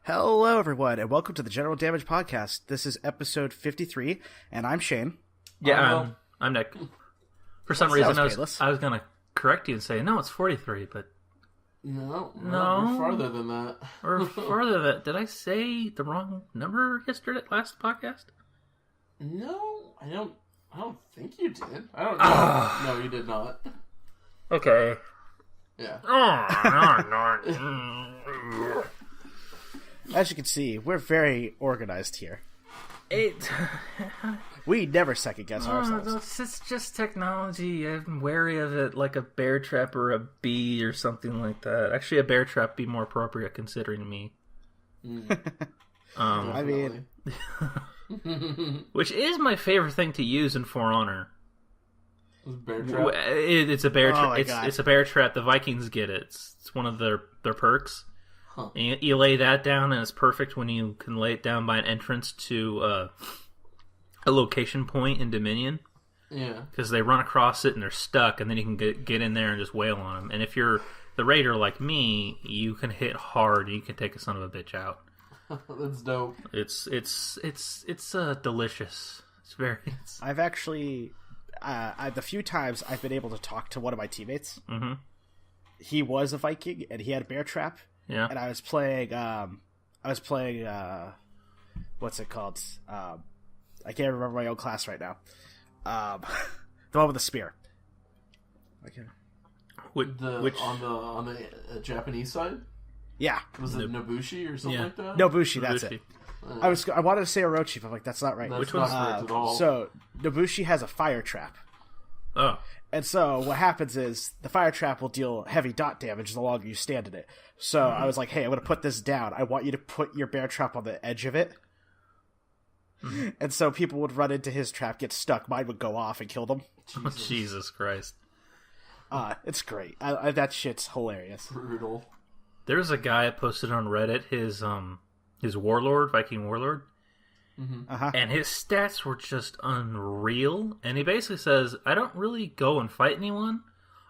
Hello, everyone, and welcome to the General Damage Podcast. This is episode 53, and I'm Shane. Yeah, I'm Nick. For some reason, I was going to correct you and say, no, it's 43, but... No, we're farther than that. We're farther than that. Did I say the wrong number yesterday, last podcast? No, I don't think you did. I don't know. No, you did not. Okay. Yeah. As you can see, we're very organized here. We never second-guess ourselves. It's just technology. I'm wary of it, like a bear trap or a bee or something like that. Actually, a bear trap would be more appropriate considering me. I mean... Which is my favorite thing to use in For Honor. Bear trap? It's a bear trap. Oh It's a bear trap. The Vikings get it. It's one of their perks. Huh. And you lay that down, and it's perfect when you can lay it down by an entrance to a location point in Dominion. Yeah. Because they run across it and they're stuck, and then you can get in there and just wail on them. And if you're the raider like me, you can hit hard and you can take a son of a bitch out. That's dope. It's delicious. It's very. I've actually, the few times I've been able to talk to one of my teammates, he was a Viking and he had a bear trap. Yeah. And I was playing, what's it called? I can't remember my own class right now. The one with the spear. Okay. On the Japanese side? Yeah. Was it Nobushi or something like that? Nobushi, that's it. I wanted to say Orochi, but I'm like, that's not right. That's not correct at all. So, Nobushi has a fire trap. Oh. And so, what happens is, the fire trap will deal heavy dot damage the longer you stand in it. So, I was like, hey, I'm going to put this down. I want you to put your bear trap on the edge of it. And so, people would run into his trap, get stuck. Mine would go off and kill them. Jesus Christ. It's great. That shit's hilarious. Brutal. There was a guy posted on Reddit, his warlord, Viking warlord, and his stats were just unreal. And he basically says, I don't really go and fight anyone.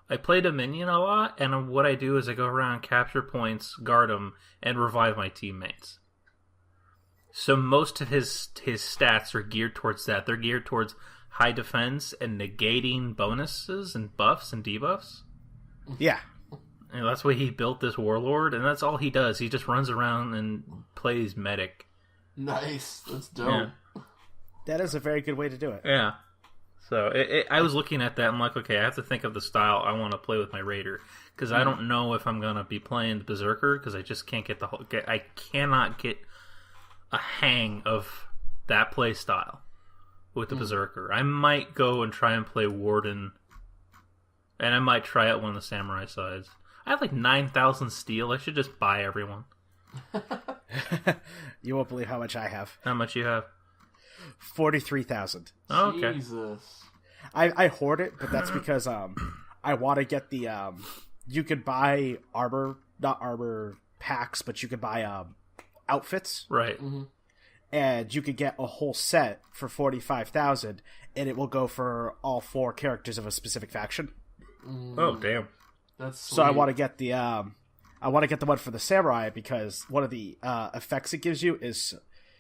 I play Dominion a lot, and what I do is I go around, capture points, guard them, and revive my teammates. So most of his stats are geared towards that. They're geared towards high defense and negating bonuses and buffs and debuffs. Yeah. And that's why he built this warlord, and that's all he does. He just runs around and plays medic. Nice. That's dope. Yeah. That is a very good way to do it. Yeah. So I was looking at that. I'm like, okay, I have to think of the style I want to play with my raider, because I don't know if I'm gonna be playing the berserker, because I just can't get I cannot get a hang of that play style with the berserker. I might go and try and play warden, and I might try out one of the samurai sides. I have like 9,000 steel. I should just buy everyone. You won't believe how much I have. How much you have? 43,000. Oh, okay. Jesus. I hoard it, but that's because I want to get the you could buy not armor packs, but you could buy outfits. Right. And you could get a whole set for 45,000, and it will go for all 4 characters of a specific faction. Oh, damn. That's sweet. So I want to get the one for the samurai, because one of the effects it gives you is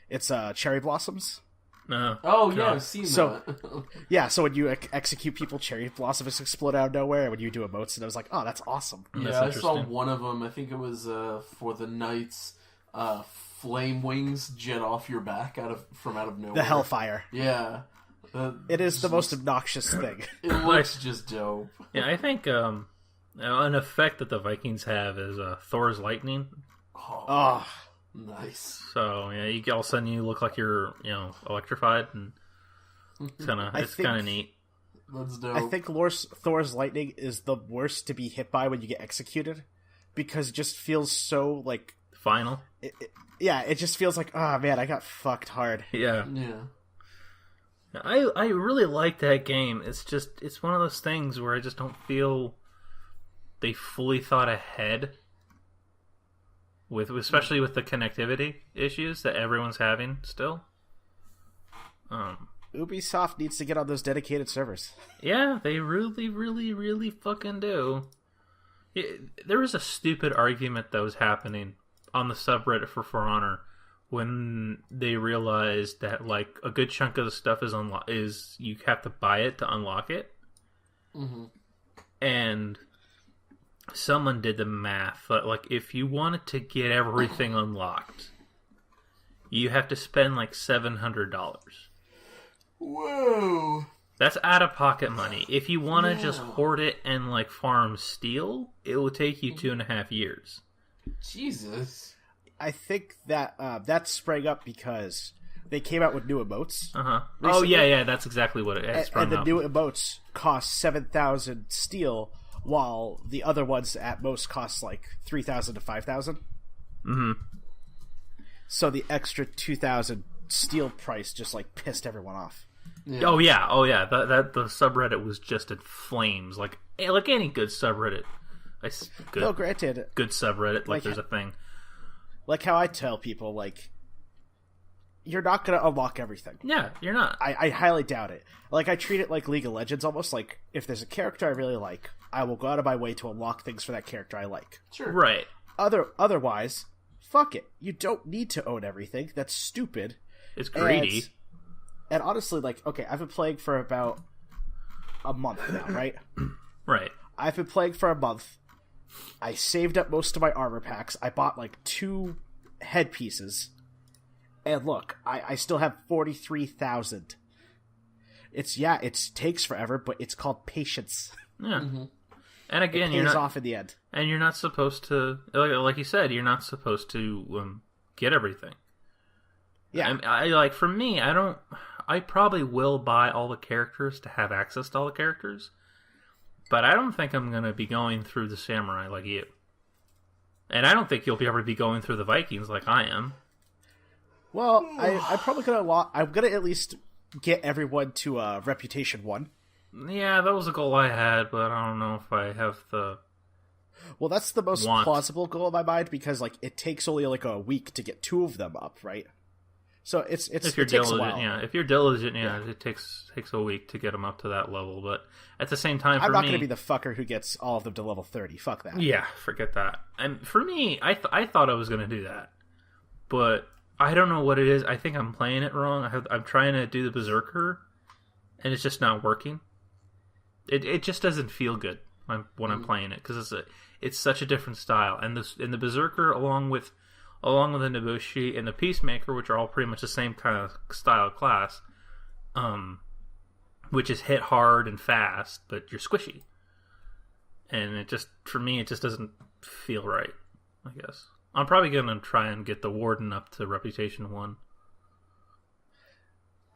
it's cherry blossoms. Oh yeah, I've seen that. Yeah, so when you execute people, cherry blossoms explode out of nowhere. And when you do emotes, and I was like, oh, that's awesome. Yeah, I saw one of them. I think it was for the knights. Flame wings jet off your back from out of nowhere. The hellfire. Yeah. It is the most obnoxious thing. It looks just dope. Yeah, I think an effect that the Vikings have is Thor's lightning. Oh, nice. So yeah, all of a sudden you look like you're electrified, and it's kind of neat. That's dope. I think Thor's lightning is the worst to be hit by when you get executed, because it just feels so like final. It just feels like, oh man, I got fucked hard. Yeah. I really like that game. It's one of those things where I just don't feel they fully thought ahead especially with the connectivity issues that everyone's having still. Ubisoft needs to get on those dedicated servers. Yeah, they really, really, really fucking do. There was a stupid argument that was happening on the subreddit for Honor when they realized that like a good chunk of the stuff is you have to buy it to unlock it. Mm-hmm. And someone did the math that like if you wanted to get everything unlocked, you have to spend like $700. Whoa. That's out of pocket money. If you want to just hoard it and like farm steel, it will take you 2.5 years. Jesus. I think that that sprang up because they came out with new emotes. Oh yeah, that's exactly what it sprung and the up. new emotes cost 7,000 steel, while the other ones at most cost like 3,000 to 5,000. Mm-hmm. So the extra 2,000 steel price just like pissed everyone off. Yeah. Oh yeah. That the subreddit was just in flames. Like any good subreddit. No, granted, good subreddit. Like there's a thing. Like how I tell people, like, you're not going to unlock everything. Yeah, you're not. I highly doubt it. Like, I treat it like League of Legends almost. Like, if there's a character I really like, I will go out of my way to unlock things for that character I like. Sure. Right. Otherwise, fuck it. You don't need to own everything. That's stupid. It's greedy. And honestly, like, okay, I've been playing for about a month now, right? Right. I've been playing for a month. I saved up most of my armor packs. I bought like 2 headpieces. And look, I still have 43,000. It takes forever, but it's called patience. Yeah. Mm-hmm. And again, it pays off in the end. And you're not supposed to, like you said, you're not supposed to get everything. Yeah. I like, for me, I probably will buy all the characters to have access to all the characters. But I don't think I'm going to be going through the samurai like you. And I don't think you'll ever be going through the Vikings like I am. Well, I'm probably going to... I'm going to at least get everyone to Reputation 1. Yeah, that was a goal I had, but I don't know if I have the... Well, that's the most plausible goal in my mind, because like it takes only like a week to get 2 of them up, right? So it takes a while. Yeah, if you're diligent, it takes a week to get them up to that level. But at the same time, I'm not going to be the fucker who gets all of them to level 30. Fuck that. Yeah, forget that. And for me, I thought I was going to do that, but I don't know what it is. I think I'm playing it wrong. I'm trying to do the Berserker, and it's just not working. It just doesn't feel good when I'm playing it, because it's such a different style. And the Berserker, along with the Nobushi and the Peacemaker, which are all pretty much the same kind of style class, which is hit hard and fast, but you're squishy. And it just, for me, it just doesn't feel right, I guess. I'm probably going to try and get the Warden up to Reputation 1.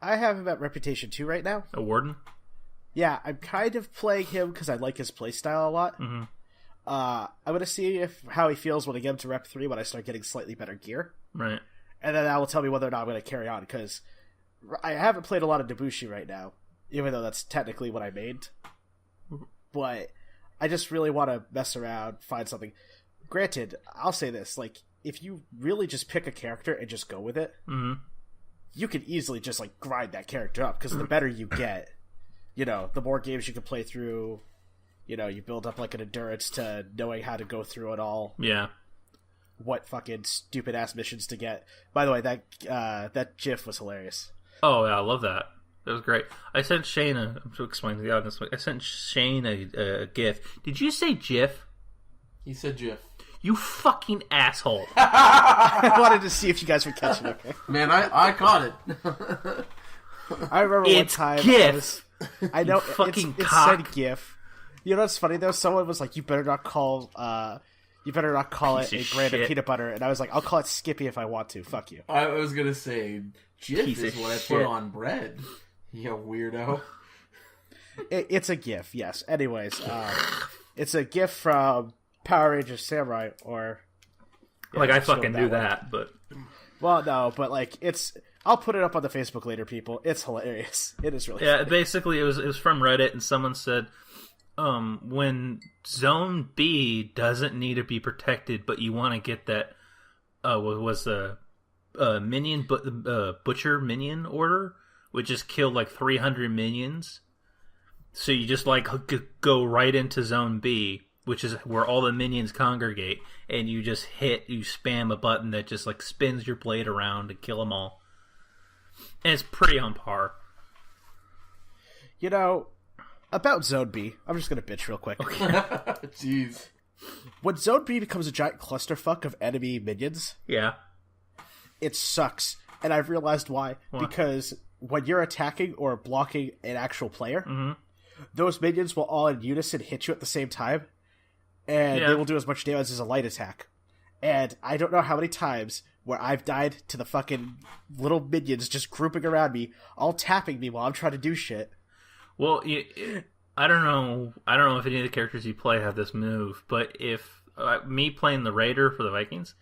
I have him at Reputation 2 right now. A Warden? Yeah, I'm kind of playing him because I like his playstyle a lot. Mm-hmm. I'm going to see how he feels when I get him to Rep 3 when I start getting slightly better gear. Right. And then that will tell me whether or not I'm going to carry on, because I haven't played a lot of Nobushi right now, even though that's technically what I made. But I just really want to mess around, find something. Granted, I'll say this, like, if you really just pick a character and just go with it, you can easily just, like, grind that character up, because the better you get, the more games you can play through, you build up, like, an endurance to knowing how to go through it all. Yeah. What fucking stupid-ass missions to get. By the way, that GIF was hilarious. Oh, yeah, I love that. That was great. I sent Shane to explain to the audience, I sent Shane a GIF. Did you say GIF? He said GIF. You fucking asshole. I wanted to see if you guys were catching it. Okay? Man, I caught it. I remember one time... GIF! I know, fucking it cock. said GIF. You know what's funny, though? Someone was like, you better not call it a brand of peanut butter. And I was like, I'll call it Skippy if I want to. Fuck you. I was going to say, GIF Piece is of what I shit. put on bread. You weirdo. It's a GIF, yes. Anyways, it's a GIF from Power Rangers Samurai, or... Like, I fucking do that, but... Well, no, but, like, it's... I'll put it up on the Facebook later, people. It's hilarious. It is really funny. Basically, it was from Reddit, and someone said, when Zone B doesn't need to be protected, but you want to get that, was the minion, butcher minion order, which just killed, like, 300 minions. So you just, like, go right into Zone B, which is where all the minions congregate, and you spam a button that just like spins your blade around to kill them all. And it's pretty on par. You know, about Zone B, I'm just gonna bitch real quick. Okay. Jeez. When Zone B becomes a giant clusterfuck of enemy minions, Yeah. it sucks. And I've realized why. Because when you're attacking or blocking an actual player, those minions will all in unison hit you at the same time, and they will do as much damage as a light attack. And I don't know how many times where I've died to the fucking little minions just grouping around me, all tapping me while I'm trying to do shit. Well, I don't know if any of the characters you play have this move, but if me playing the Raider for the Vikings,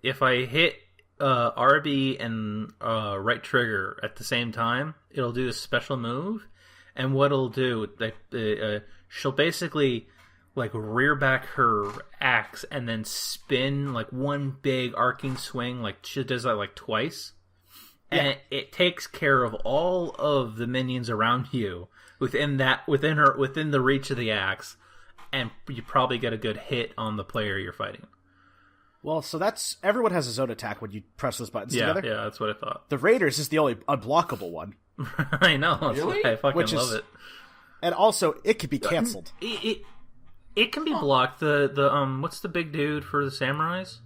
if I hit RB and right trigger at the same time, it'll do this special move, and what it'll do, she'll basically like rear back her axe and then spin like one big arcing swing, like she does that like twice, and it takes care of all of the minions around you within the reach of the axe, and you probably get a good hit on the player you're fighting. Well, so that's... Everyone has a zone attack when you press those buttons together. Yeah, that's what I thought. The Raiders is the only unblockable one. I know. Really? I fucking love it. And also, it can be canceled. It can be blocked. The what's the big dude for the samurais?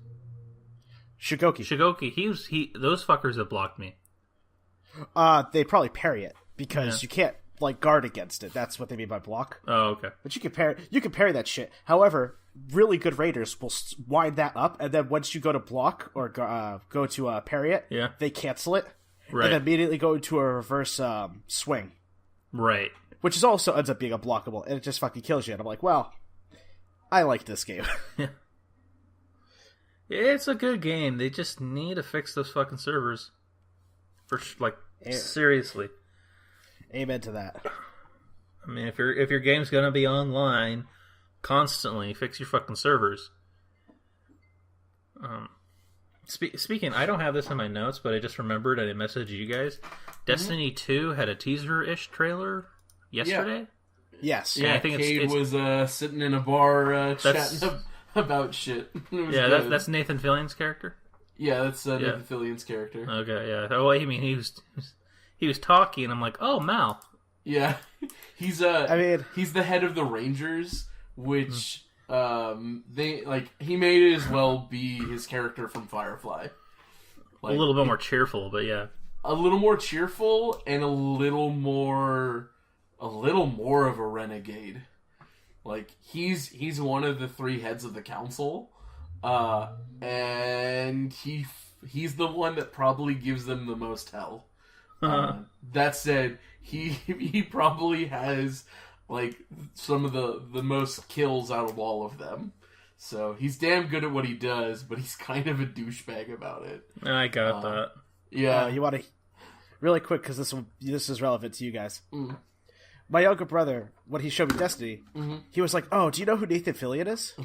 Shigoki. Those fuckers have blocked me. They probably parry it, because you can't, like, guard against it. That's what they mean by block. Oh, okay. But you can parry that shit. However, really good raiders will wind that up, and then once you go to block or go to parry it, they cancel it, and then immediately go into a reverse swing. Right. Which is also ends up being unblockable, and it just fucking kills you. And I'm like, well, I like this game. Yeah. It's a good game. They just need to fix those fucking servers. Seriously. Amen to that. I mean, if your game's gonna be online constantly, fix your fucking servers. Speaking, I don't have this in my notes, but I just remembered I messaged you guys. Destiny 2 had a teaser-ish trailer yesterday. Yes. Yeah, I think Kade was sitting in a bar chatting about shit. That's Nathan Fillion's character. Yeah, that's Nathan Fillion's character. Okay, yeah. Oh, I mean, he was talking, and I'm like, oh, Mal. Yeah, he's he's the head of the Rangers, which he may as well be his character from Firefly. Like, a little bit more cheerful, but yeah, a little more cheerful and a little more of a renegade. Like he's one of the three heads of the council, and he's the one that probably gives them the most hell. That said, he probably has like some of the most kills out of all of them. So he's damn good at what he does, but he's kind of a douchebag about it. I got that. Yeah, you want to really quick because this is relevant to you guys. My younger brother, when he showed me Destiny, he was like, "Oh, do you know who Nathan Fillion is?"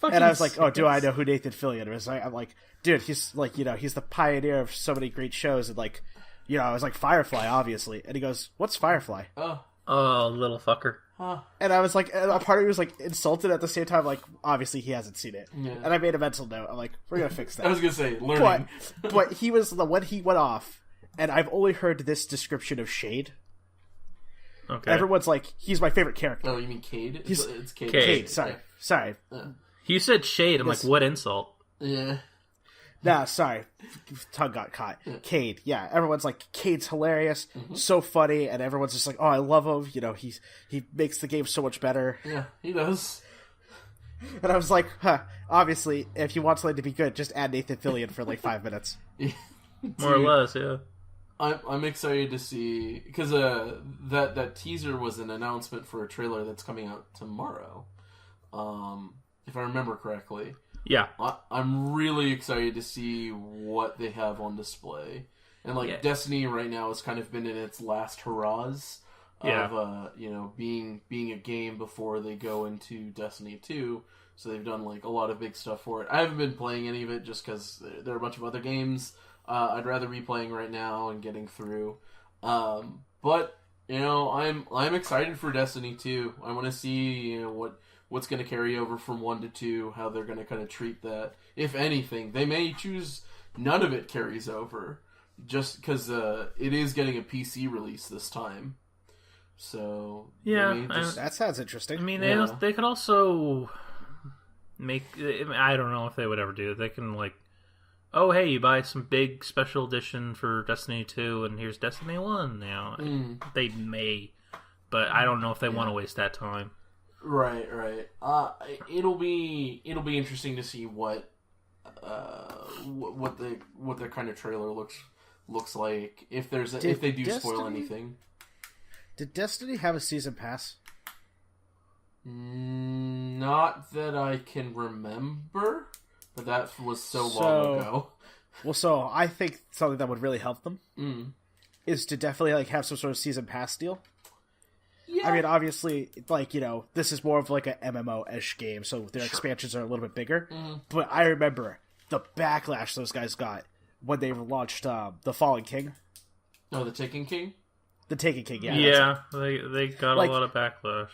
And I was like, "Oh, do I know who Nathan Fillion is?" I'm like, "Dude, he's like, he's the pioneer of so many great shows, and like, I was like Firefly, obviously." And he goes, "What's Firefly?" Oh, little fucker. And I was like, a part of me was like insulted at the same time, like, obviously he hasn't seen it. Yeah. And I made a mental note. I'm like, we're gonna fix that. I was gonna say, learning. But he was when he went off, and I've only heard this description of Shade. Okay. Everyone's like, he's my favorite character. Oh, you mean Kade? It's Kade. Kade, sorry. You said Shade. I'm like, what insult? Yeah. Nah, sorry. Tongue got caught. Kade, yeah. Everyone's like, Cade's hilarious, so funny, and everyone's just like, oh, I love him. He makes the game so much better. Yeah, he does. And I was like, obviously, if you want something to be good, just add Nathan Fillion for like 5 minutes. More or less, yeah. I'm excited to see, because that teaser was an announcement for a trailer that's coming out tomorrow, if I remember correctly. Yeah. I'm really excited to see what they have on display. And Destiny right now has kind of been in its last hurrahs of being a game before they go into Destiny 2. So they've done like a lot of big stuff for it. I haven't been playing any of it just because there are a bunch of other games I'd rather be playing right now and getting through. But I'm excited for Destiny 2. I want to see what what's going to carry over from 1 to 2, how they're going to kind of treat that. If anything, they may choose none of it carries over, just because it is getting a PC release this time. So yeah, that sounds interesting. I mean, they could also make. I don't know if they would ever do it. They can like, oh hey, you buy some big special edition for Destiny 2, and here's Destiny 1 now. They may, but I don't know if they want to waste that time. Right. It'll be interesting to see what their kind of trailer looks like, if they do spoil anything. Did Destiny have a season pass? Not that I can remember, but that was so long ago. Well, so I think something that would really help them is to definitely like have some sort of season pass deal. Yeah. I mean, obviously, like, you know, this is more of like an MMO-ish game, so their expansions are a little bit bigger. But I remember the backlash those guys got when they launched The Fallen King. Oh, The Taken King? The Taken King, yeah. Yeah, they got a lot of backlash.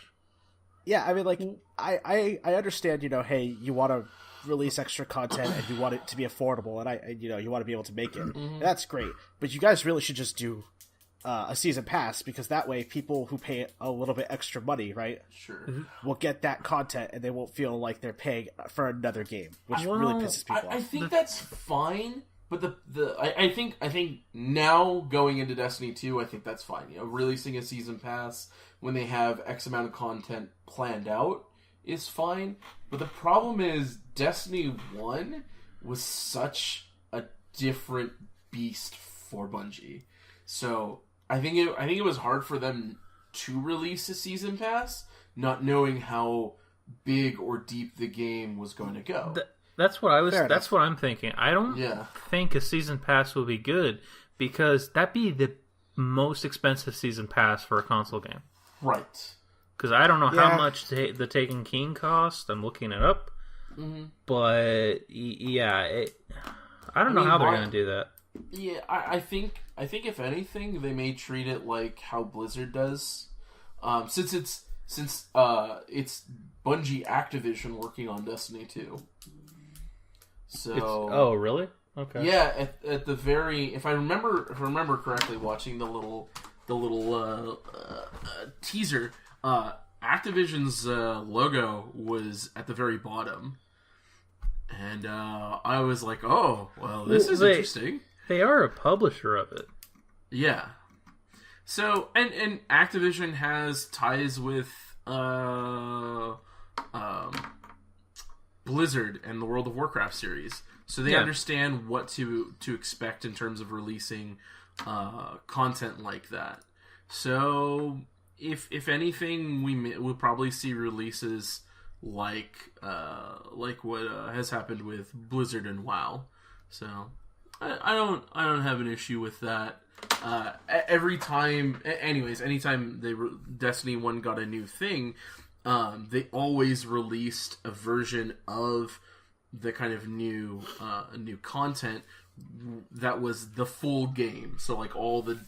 Yeah, I mean, like, I understand, you know, hey, you want to release extra content and you want it to be affordable, and you know, you want to be able to make it. And that's great. But you guys really should just do a season pass, because that way people who pay a little bit extra money, right? Sure. Will get that content, and they won't feel like they're paying for another game, which really pisses people off. I think that's fine. But I think now going into Destiny 2, I think that's fine. You know, releasing a season pass when they have X amount of content planned out is fine. But the problem is Destiny 1 was such a different beast for Bungie. So I think it was hard for them to release a season pass, not knowing how big or deep the game was going to go. That's what I'm thinking. I don't think a season pass will be good, because that'd be the most expensive season pass for a console game. Right. Because I don't know how much the Taken King cost. I'm looking it up. But I don't know how they're going to do that. Yeah, I think if anything, they may treat it like how Blizzard does, since it's Bungie Activision working on Destiny 2. So really? Okay. Yeah, at the very, if I remember correctly, watching the little teaser, Activision's logo was at the very bottom, and I was like, oh, well, this is interesting. They are a publisher of it. Yeah. So and Activision has ties with Blizzard and the World of Warcraft series, so they understand what to expect in terms of releasing content like that. So if anything, we'll probably see releases like what has happened with Blizzard and WoW. So I don't have an issue with that. Anytime Destiny 1 got a new thing, they always released a version of the kind of new content that was the full game. So like all the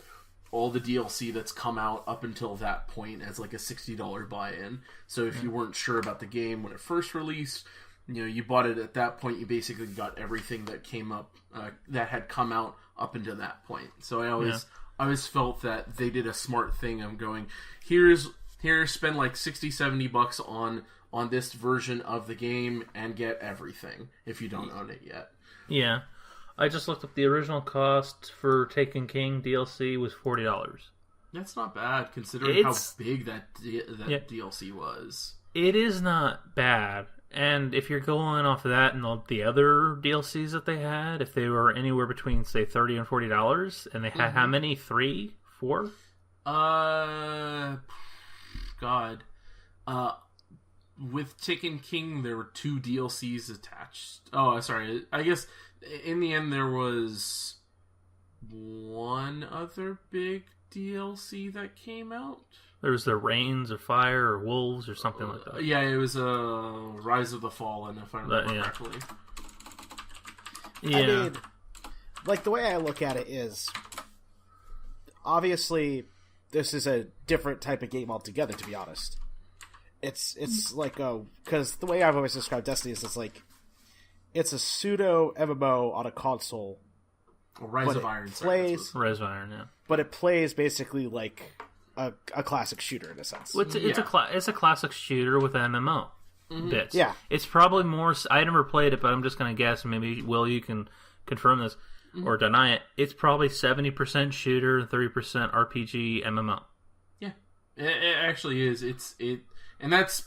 DLC that's come out up until that point as like a $60 buy-in. So if you weren't sure about the game when it first released, you know, you bought it at that point, you basically got everything that came up that had come out up until that point. So I always felt that they did a smart thing of going, here, spend like $60-$70 on this version of the game and get everything if you don't own it yet. Yeah. I just looked up the original cost for Taken King DLC was $40. That's not bad considering how big that DLC was. It is not bad. And if you're going off of that and the other DLCs that they had, if they were anywhere between, say, $30 and $40, and they had how many? 3? 4? God. With Taken King, there were 2 DLCs attached. Oh, sorry. I guess in the end there was one other big DLC that came out. There was the Rains or Fire or Wolves or something like that. Yeah, it was Rise of the Fallen, if I remember correctly. Yeah. I mean, like, the way I look at it is, obviously, this is a different type of game altogether, to be honest. it's like because the way I've always described Destiny is it's a pseudo MMO on a console. Rise of Iron. Rise of Iron, yeah. But it plays basically like a classic shooter in a sense. Well, it's a classic shooter with MMO bits. Yeah, it's probably more. I never played it, but I'm just going to guess. Maybe Will, you can confirm this or deny it. It's probably 70% shooter, 30% RPG MMO. Yeah, it actually is. And that's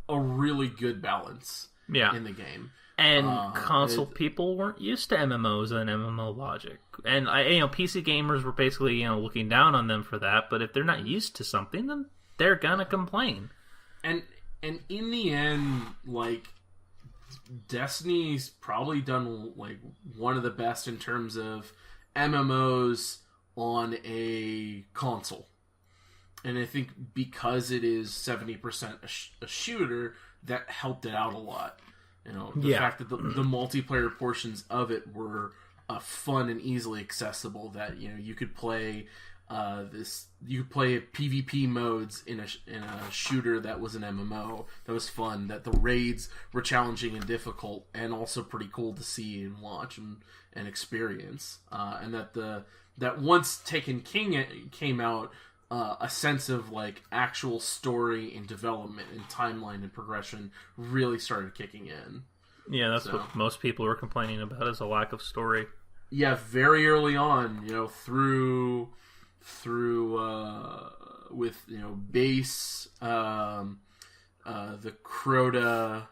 a really good balance. Yeah. In the game. And console people weren't used to MMOs and MMO logic, and PC gamers were basically looking down on them for that. But if they're not used to something, then they're gonna complain. And in the end, like, Destiny's probably done like one of the best in terms of MMOs on a console. And I think because it is 70% a shooter, that helped it out a lot. The fact that the multiplayer portions of it were fun and easily accessible. That you could play you could play PvP modes in a shooter that was an MMO that was fun. That the raids were challenging and difficult, and also pretty cool to see and watch and experience. And that once Taken King came out. A sense of like actual story and development and timeline and progression really started kicking in. Yeah, that's what most people were complaining about, is a lack of story. Yeah, very early on, through with Base, the Crota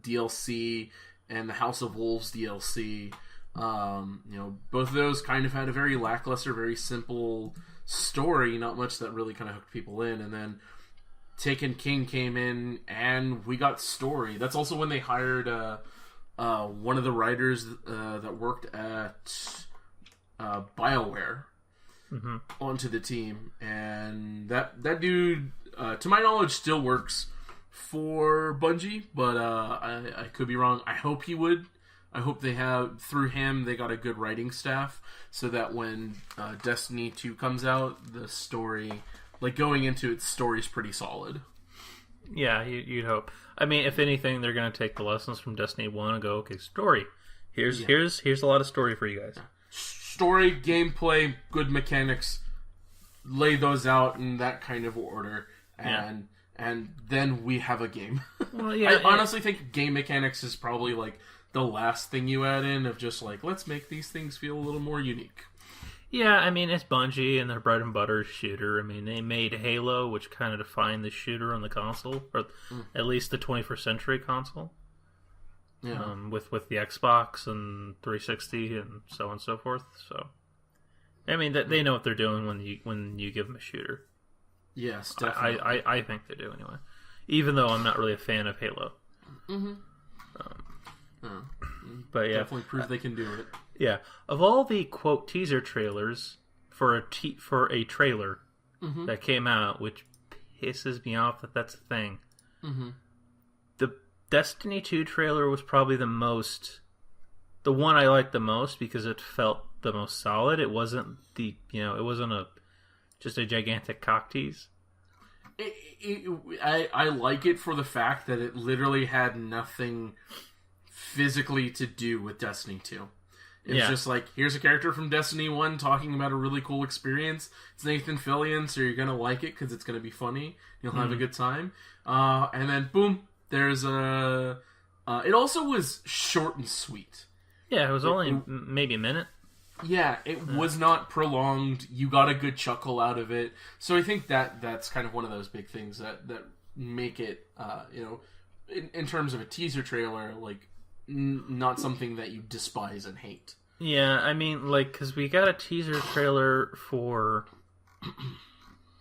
DLC and the House of Wolves DLC. Both of those kind of had a very lackluster, very simple story, not much that really kind of hooked people in. And then Taken King came in and we got story. That's also when they hired one of the writers that worked at BioWare onto the team, and that dude to my knowledge still works for Bungie, but I could be wrong. I hope he would. I hope they have, through him, they got a good writing staff, so that when Destiny 2 comes out, the story, like going into it, story's pretty solid. Yeah, you'd hope. I mean, if anything, they're going to take the lessons from Destiny 1 and go, okay, story. Here's a lot of story for you guys. Yeah. Story, gameplay, good mechanics, lay those out in that kind of order, and then we have a game. Well, yeah, I honestly think game mechanics is probably like the last thing you add in, of just like, let's make these things feel a little more unique. Yeah, I mean, it's Bungie and their bread and butter shooter. I mean, they made Halo, which kind of defined the shooter on the console, or at least the 21st century console. Yeah. With the Xbox and 360 and so on and so forth. So, I mean, they know what they're doing when you give them a shooter. Yes, definitely. I think they do anyway. Even though I'm not really a fan of Halo. Mm-hmm. But yeah, definitely proves they can do it. Yeah, of all the quote teaser trailers for a trailer that came out, which pisses me off that that's a thing. Mm-hmm. The Destiny 2 trailer was probably the one I liked the most because it felt the most solid. It wasn't just a gigantic cock tease. I like it for the fact that it literally had nothing physically to do with Destiny 2. It's just like, here's a character from Destiny 1 talking about a really cool experience. It's Nathan Fillion, so you're going to like it because it's going to be funny. You'll have a good time. And then, boom, there's a... it also was short and sweet. Yeah, it was only maybe a minute. Yeah, it was not prolonged. You got a good chuckle out of it. So I think that's kind of one of those big things that make it, in terms of a teaser trailer, like, not something that you despise and hate. Yeah, I mean, like, because we got a teaser trailer for...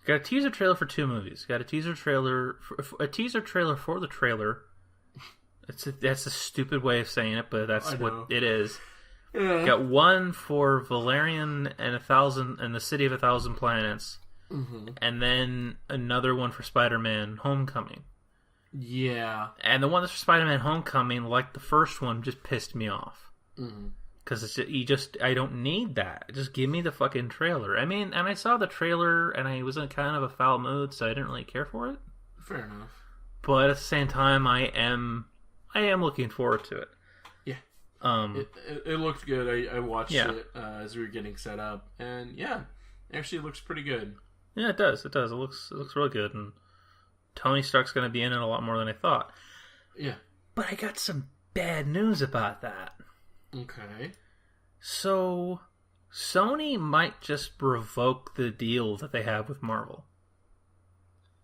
got a teaser trailer for 2 movies. Got a teaser trailer for the trailer. That's a stupid way of saying it, but that's what it is. Yeah. Got one for Valerian and the City of 1,000 Planets, and then another one for Spider-Man: Homecoming. Yeah, and the one that's for Spider-Man: Homecoming, like the first one, just pissed me off. Because I don't need that. Just give me the fucking trailer. I mean, and I saw the trailer, and I was in kind of a foul mood, so I didn't really care for it. Fair enough. But at the same time, I am looking forward to it. Yeah. It looked good. I watched it as we were getting set up, and yeah, actually, it looks pretty good. Yeah, it does. It does. It looks really good, and Tony Stark's going to be in it a lot more than I thought. Yeah. But I got some bad news about that. Okay. So, Sony might just revoke the deal that they have with Marvel.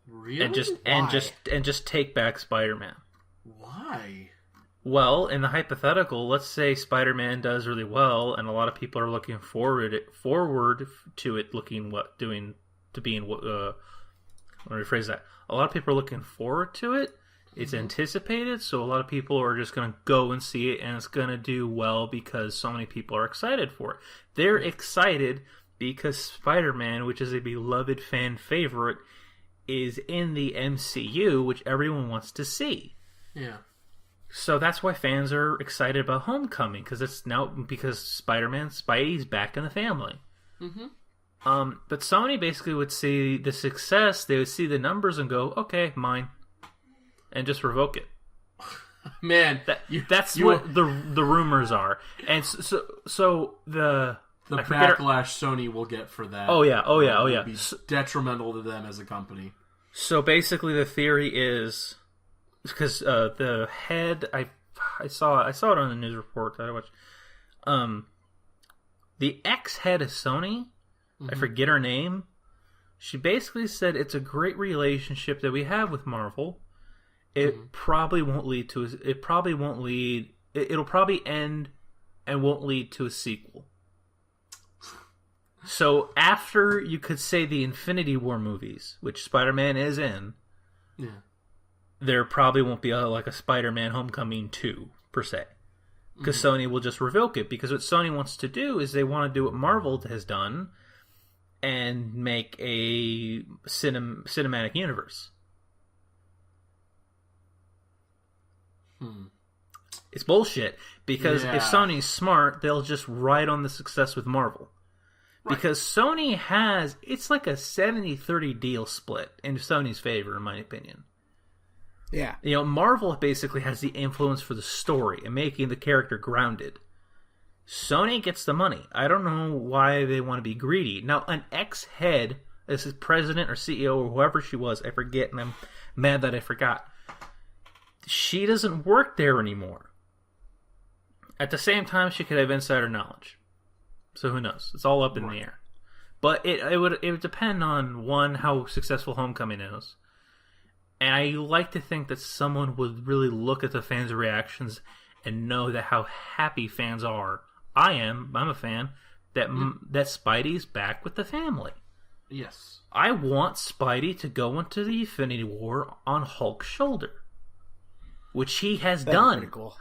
Really? And just take back Spider-Man. Why? Well, in the hypothetical, let's say Spider-Man does really well, and a lot of people are looking forward to it being. Let me rephrase that. A lot of people are looking forward to it. It's anticipated, so a lot of people are just going to go and see it, and it's going to do well because so many people are excited for it. They're excited because Spider-Man, which is a beloved fan favorite, is in the MCU, which everyone wants to see. Yeah. So that's why fans are excited about Homecoming, because Spidey's back in the family. Mm-hmm. But Sony basically would see the success, they would see the numbers and go, okay, mine. And just revoke it. Man, that's what the rumors are. And so the backlash Sony will get for that. Oh yeah. Will be detrimental to them as a company. So basically, the theory is because the head I saw it on the news report that I watched. The ex-head of Sony, I forget her name. She basically said it's a great relationship that we have with Marvel. It probably won't lead to. It'll probably end and won't lead to a sequel. So after you could say the Infinity War movies, which Spider-Man is in, there probably won't be a Spider-Man Homecoming 2 per se, because Sony will just revoke it. Because what Sony wants to do is they want to do what Marvel has done and make a cinematic universe. It's bullshit, because if Sony's smart, they'll just ride on the success with Marvel. Right. Because Sony it's like a 70-30 deal split in Sony's favor, in my opinion. Yeah. Marvel basically has the influence for the story and making the character grounded. Sony gets the money. I don't know why they want to be greedy. Now, an ex-head, this is president or CEO or whoever she was, I forget, and I'm mad that I forgot. She doesn't work there anymore. At the same time, she could have insider knowledge. So who knows? It's all up in the air. But it would depend on, one, how successful Homecoming is. And I like to think that someone would really look at the fans' reactions and know that how happy fans are. I'm a fan, that Spidey's back with the family. Yes. I want Spidey to go into the Infinity War on Hulk's shoulder. Which he has done. Pretty cool.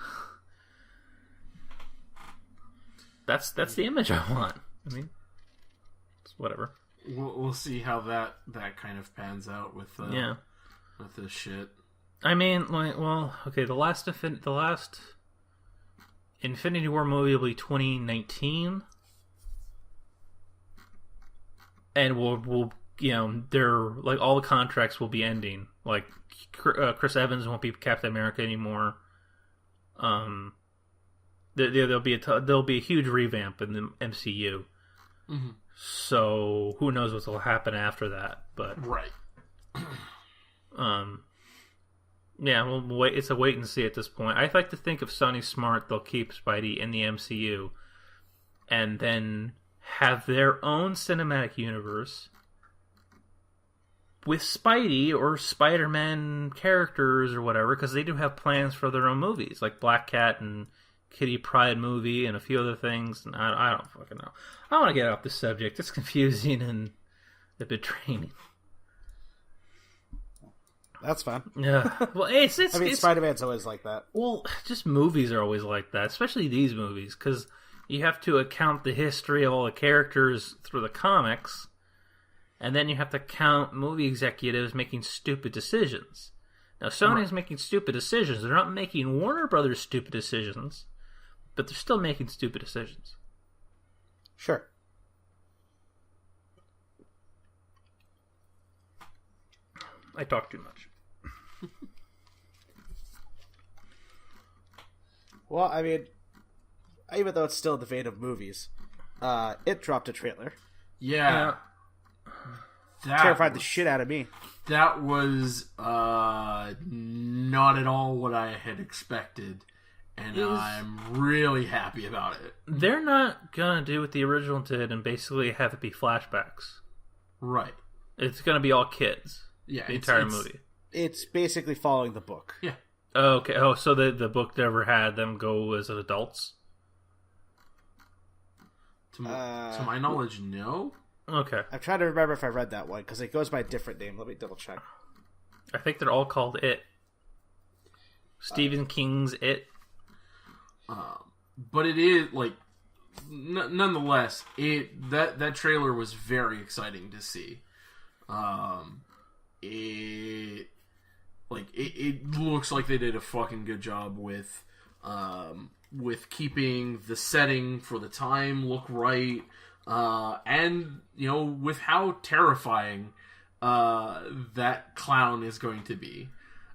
That's the image I want. I mean, it's whatever. We'll see how that kind of pans out with this shit. I mean, the last Infinity War movie will be 2019, and we'll they're like all the contracts will be ending. Like Chris Evans won't be Captain America anymore. There'll be a huge revamp in the MCU. Mm-hmm. So who knows what will happen after that? But yeah, we'll wait. It's a wait and see at this point. I like to think if Sony's smart, they'll keep Spidey in the MCU, and then have their own cinematic universe with Spidey or Spider-Man characters or whatever, because they do have plans for their own movies, like Black Cat and Kitty Pryde movie and a few other things. And I don't fucking know. I want to get off the subject. It's confusing and a bit draining. That's fine. Yeah. Well, it's Spider-Man's always like that. Well, just movies are always like that, especially these movies, because you have to account the history of all the characters through the comics, and then you have to count movie executives making stupid decisions. Now, Sony's making stupid decisions. They're not making Warner Brothers stupid decisions, but they're still making stupid decisions. Sure. I talk too much. Well, I mean, even though it's still in the vein of movies, it dropped a trailer. Yeah. Terrified the shit out of me. That was not at all what I had expected, and I'm really happy about it. They're not gonna do what the original did and basically have it be flashbacks. Right. It's gonna be all kids. Yeah, the entire movie. It's basically following the book. Yeah. Okay. Oh, so the book never had them go as adults? To my knowledge, no. Okay. I'm trying to remember if I read that one, because it goes by a different name. Let me double check. I think they're all called It. Stephen King's It. But it is, like, nonetheless, that trailer was very exciting to see. It looks like they did a fucking good job with keeping the setting for the time look right, and with how terrifying that clown is going to be.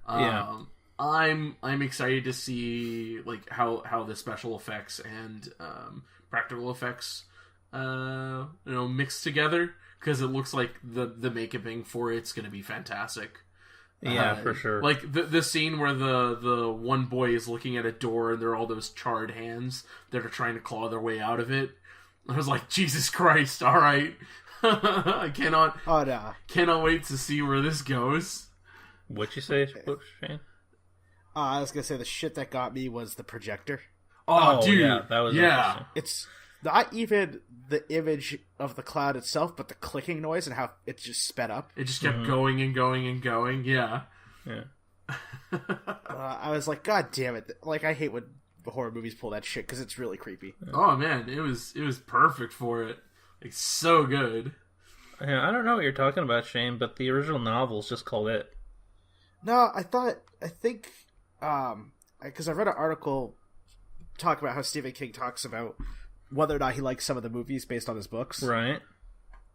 I'm excited to see like how the special effects and practical effects mix together, because it looks like the makeuping for it's going to be fantastic. Yeah, for sure. Like the scene where the one boy is looking at a door and there are all those charred hands that are trying to claw their way out of it. I was like, Jesus Christ! All right, I cannot. Oh no! Cannot wait to see where this goes. What'd you say, Shane? I was gonna say the shit that got me was the projector. Oh, dude, yeah, that was interesting. It's not even the image of the cloud itself, but the clicking noise and how it just sped up. It just kept going and going and going. Yeah. I was like, God damn it! Like, I hate when horror movies pull that shit because it's really creepy. Oh man, it was perfect for it. Like, so good. Yeah, I don't know what you're talking about, Shane, but the original novel is just called It. No, I think, because I read an article talk about how Stephen King talks about whether or not he likes some of the movies based on his books. Right.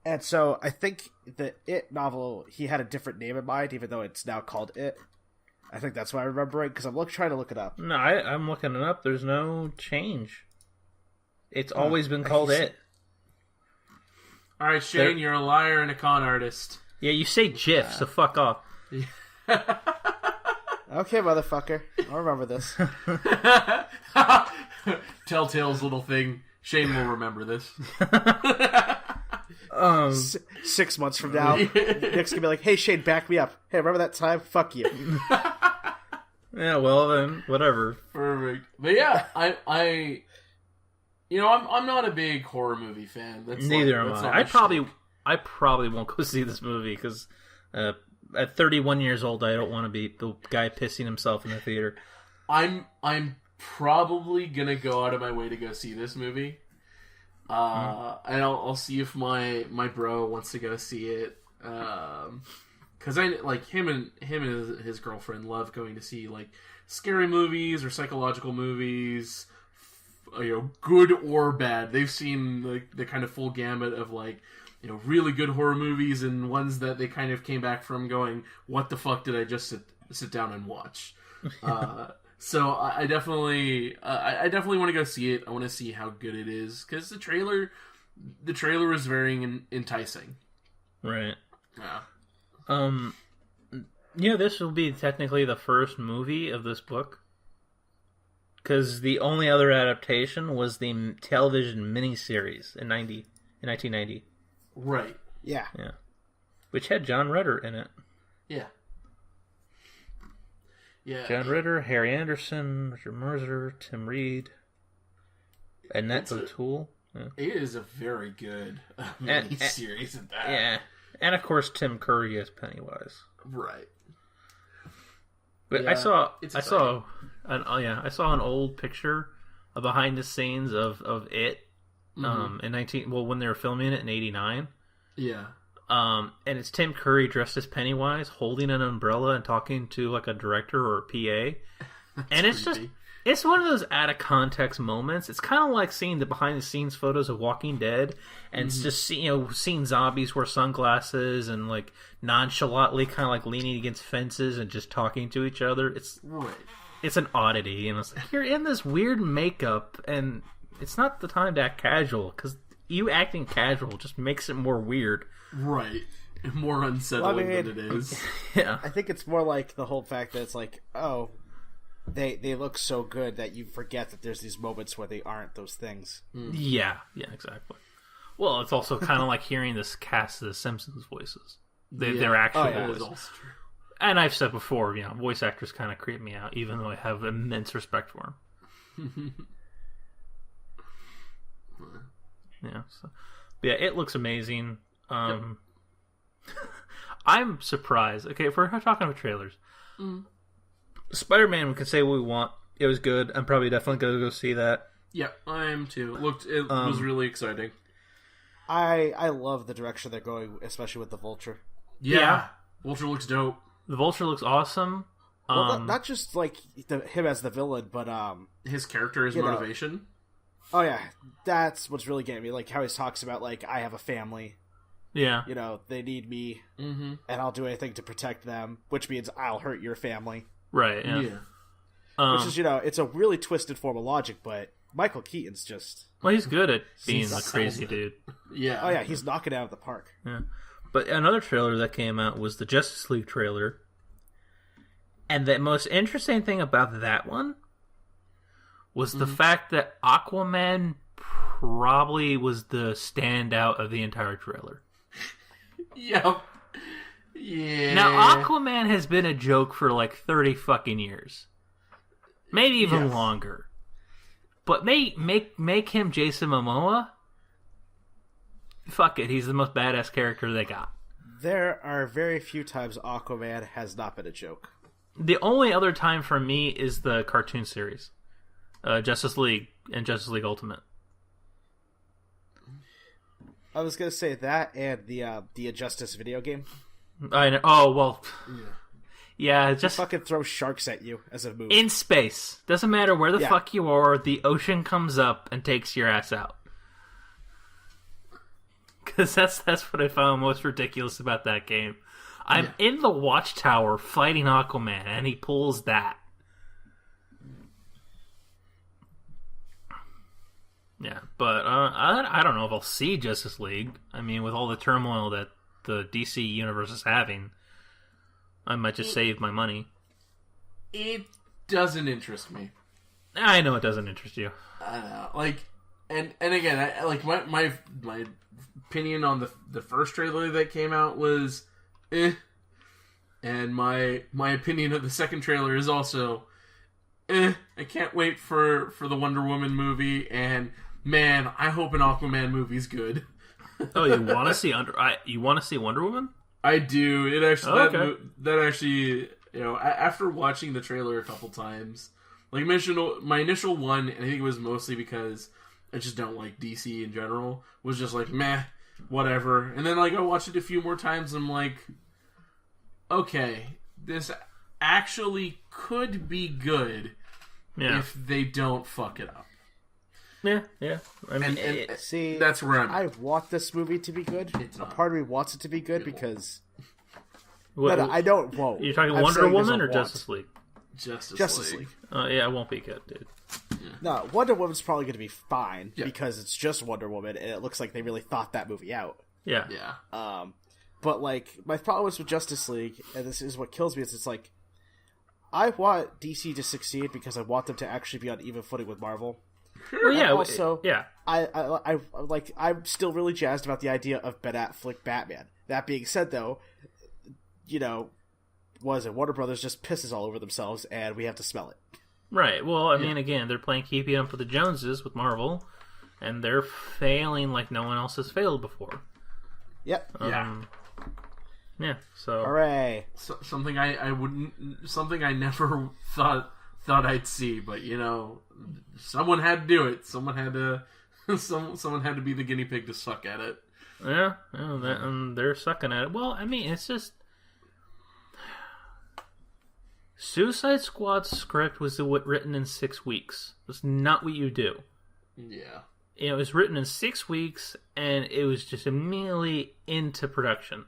And so I think the It novel, he had a different name in mind, even though it's now called It. I think that's why I remember it, because I'm trying to look it up. No, I'm looking it up. There's no change. It's always been called It. All right, Shane, you're a liar and a con artist. Yeah, you say GIF, so fuck off. Okay, motherfucker. I'll remember this. Telltale's little thing. Shane will remember this. 6 months from now, Nick's gonna be like, "Hey, Shane, back me up. Hey, remember that time? Fuck you." Yeah, well then, whatever. Perfect. But yeah, I'm not a big horror movie fan. Neither am I. I probably won't go see this movie because at 31 years old, I don't want to be the guy pissing himself in the theater. I'm probably gonna go out of my way to go see this movie. And I'll see if my bro wants to go see it. Because I like him and his girlfriend love going to see like scary movies or psychological movies, good or bad. They've seen the kind of full gamut of like really good horror movies and ones that they kind of came back from going, what the fuck did I just sit down and watch? So I definitely want to go see it. I want to see how good it is, because the trailer is very enticing. Right. Yeah. This will be technically the first movie of this book, because the only other adaptation was the television miniseries in 1990. Right. Yeah. Yeah. Which had John Ritter in it. Yeah. Yeah. John Ritter, Harry Anderson, Richard Mercer, Tim Reed, Annette O'Toole. Yeah. It is a very good miniseries at that. Yeah. And of course Tim Curry as Pennywise. Right. But yeah, I saw an old picture, a behind the scenes of it in when they were filming it in 89. Yeah. And it's Tim Curry dressed as Pennywise holding an umbrella and talking to like a director or a PA. And it's creepy. It's one of those out of context moments. It's kind of like seeing the behind the scenes photos of Walking Dead, and it's just seeing zombies wear sunglasses and like nonchalantly kind of like leaning against fences and just talking to each other. It's an oddity, and it's like, you're in this weird makeup, and it's not the time to act casual, because you acting casual just makes it more weird. Right. More unsettling than it is. Yeah. I think it's more like the whole fact that it's like, oh, they look so good that you forget that there's these moments where they aren't those things. Yeah, exactly. Well, it's also kind of like hearing this cast of The Simpsons voices. They're actually voices. And I've said before, voice actors kind of creep me out, even though I have immense respect for them. Yeah, so. But yeah, it looks amazing. I'm surprised. Okay, if we're talking about trailers, Spider-Man, we can say what we want. It was good. I'm probably definitely going to go see that. Yeah, I am too. It was really exciting. I love the direction they're going, especially with the Vulture. Yeah. Vulture looks dope. The Vulture looks awesome. Well, not just like him as the villain, but his character, his motivation. Oh yeah, that's what's really getting me. Like how he talks about like, I have a family. Yeah. They need me, and I'll do anything to protect them, which means I'll hurt your family. Right. Yeah. Which is it's a really twisted form of logic, but Michael Keaton's just... Well, he's good at being a crazy dude. Yeah. Oh yeah, he's knocking it out of the park. Yeah. But another trailer that came out was the Justice League trailer. And the most interesting thing about that one was the fact that Aquaman probably was the standout of the entire trailer. Yep. Yeah. Now, Aquaman has been a joke for like 30 fucking years. Maybe even longer. But make him Jason Momoa? Fuck it, he's the most badass character they got. There are very few times Aquaman has not been a joke. The only other time for me is the cartoon series. Justice League and Justice League Ultimate. I was gonna say that and the Injustice video game. I know. Oh well. Yeah, just fucking throw sharks at you as a move in space. Doesn't matter where the fuck you are. The ocean comes up and takes your ass out. Because that's what I found most ridiculous about that game. I'm in the watchtower fighting Aquaman, and he pulls that. Yeah, but I don't know if I'll see Justice League. I mean, with all the turmoil that the DC universe is having, I might just save my money. It doesn't interest me. I know it doesn't interest you. I know, and again, my opinion on the first trailer that came out was, and my opinion of the second trailer is also, I can't wait for the Wonder Woman movie, and man, I hope an Aquaman movie's good. Oh, you want to see Wonder Woman? I do. It actually okay. that actually, after watching the trailer a couple times, like my initial one, and I think it was mostly because I just don't like DC in general, was just like meh, whatever. And then I watched it a few more times, and I'm like, okay, this actually could be good if they don't fuck it up. Yeah. I mean, see, that's where I want this movie to be good. A part of me wants it to be good because... I don't... Whoa. You're talking Wonder Woman or Justice League? Justice League. Yeah, it won't be good, dude. Yeah. No, Wonder Woman's probably going to be fine because it's just Wonder Woman, and it looks like they really thought that movie out. Yeah. But, my problem is with Justice League, and this is what kills me, is it's like, I want DC to succeed because I want them to actually be on even footing with Marvel. Well, yeah. Also, I'm still really jazzed about the idea of Ben Affleck Batman. That being said, though, Warner Brothers just pisses all over themselves, and we have to smell it. Right. Well, I mean, again, they're playing keeping up with the Joneses with Marvel, and they're failing like no one else has failed before. Yep. Yeah. So. Hooray! Something I never thought I'd see, but someone had to do it. Someone had to be the guinea pig to suck at it. Yeah, and they're sucking at it. Well, I mean, it's just Suicide Squad's script was written in 6 weeks. That's not what you do. Yeah. It was written in 6 weeks, and it was just immediately into production.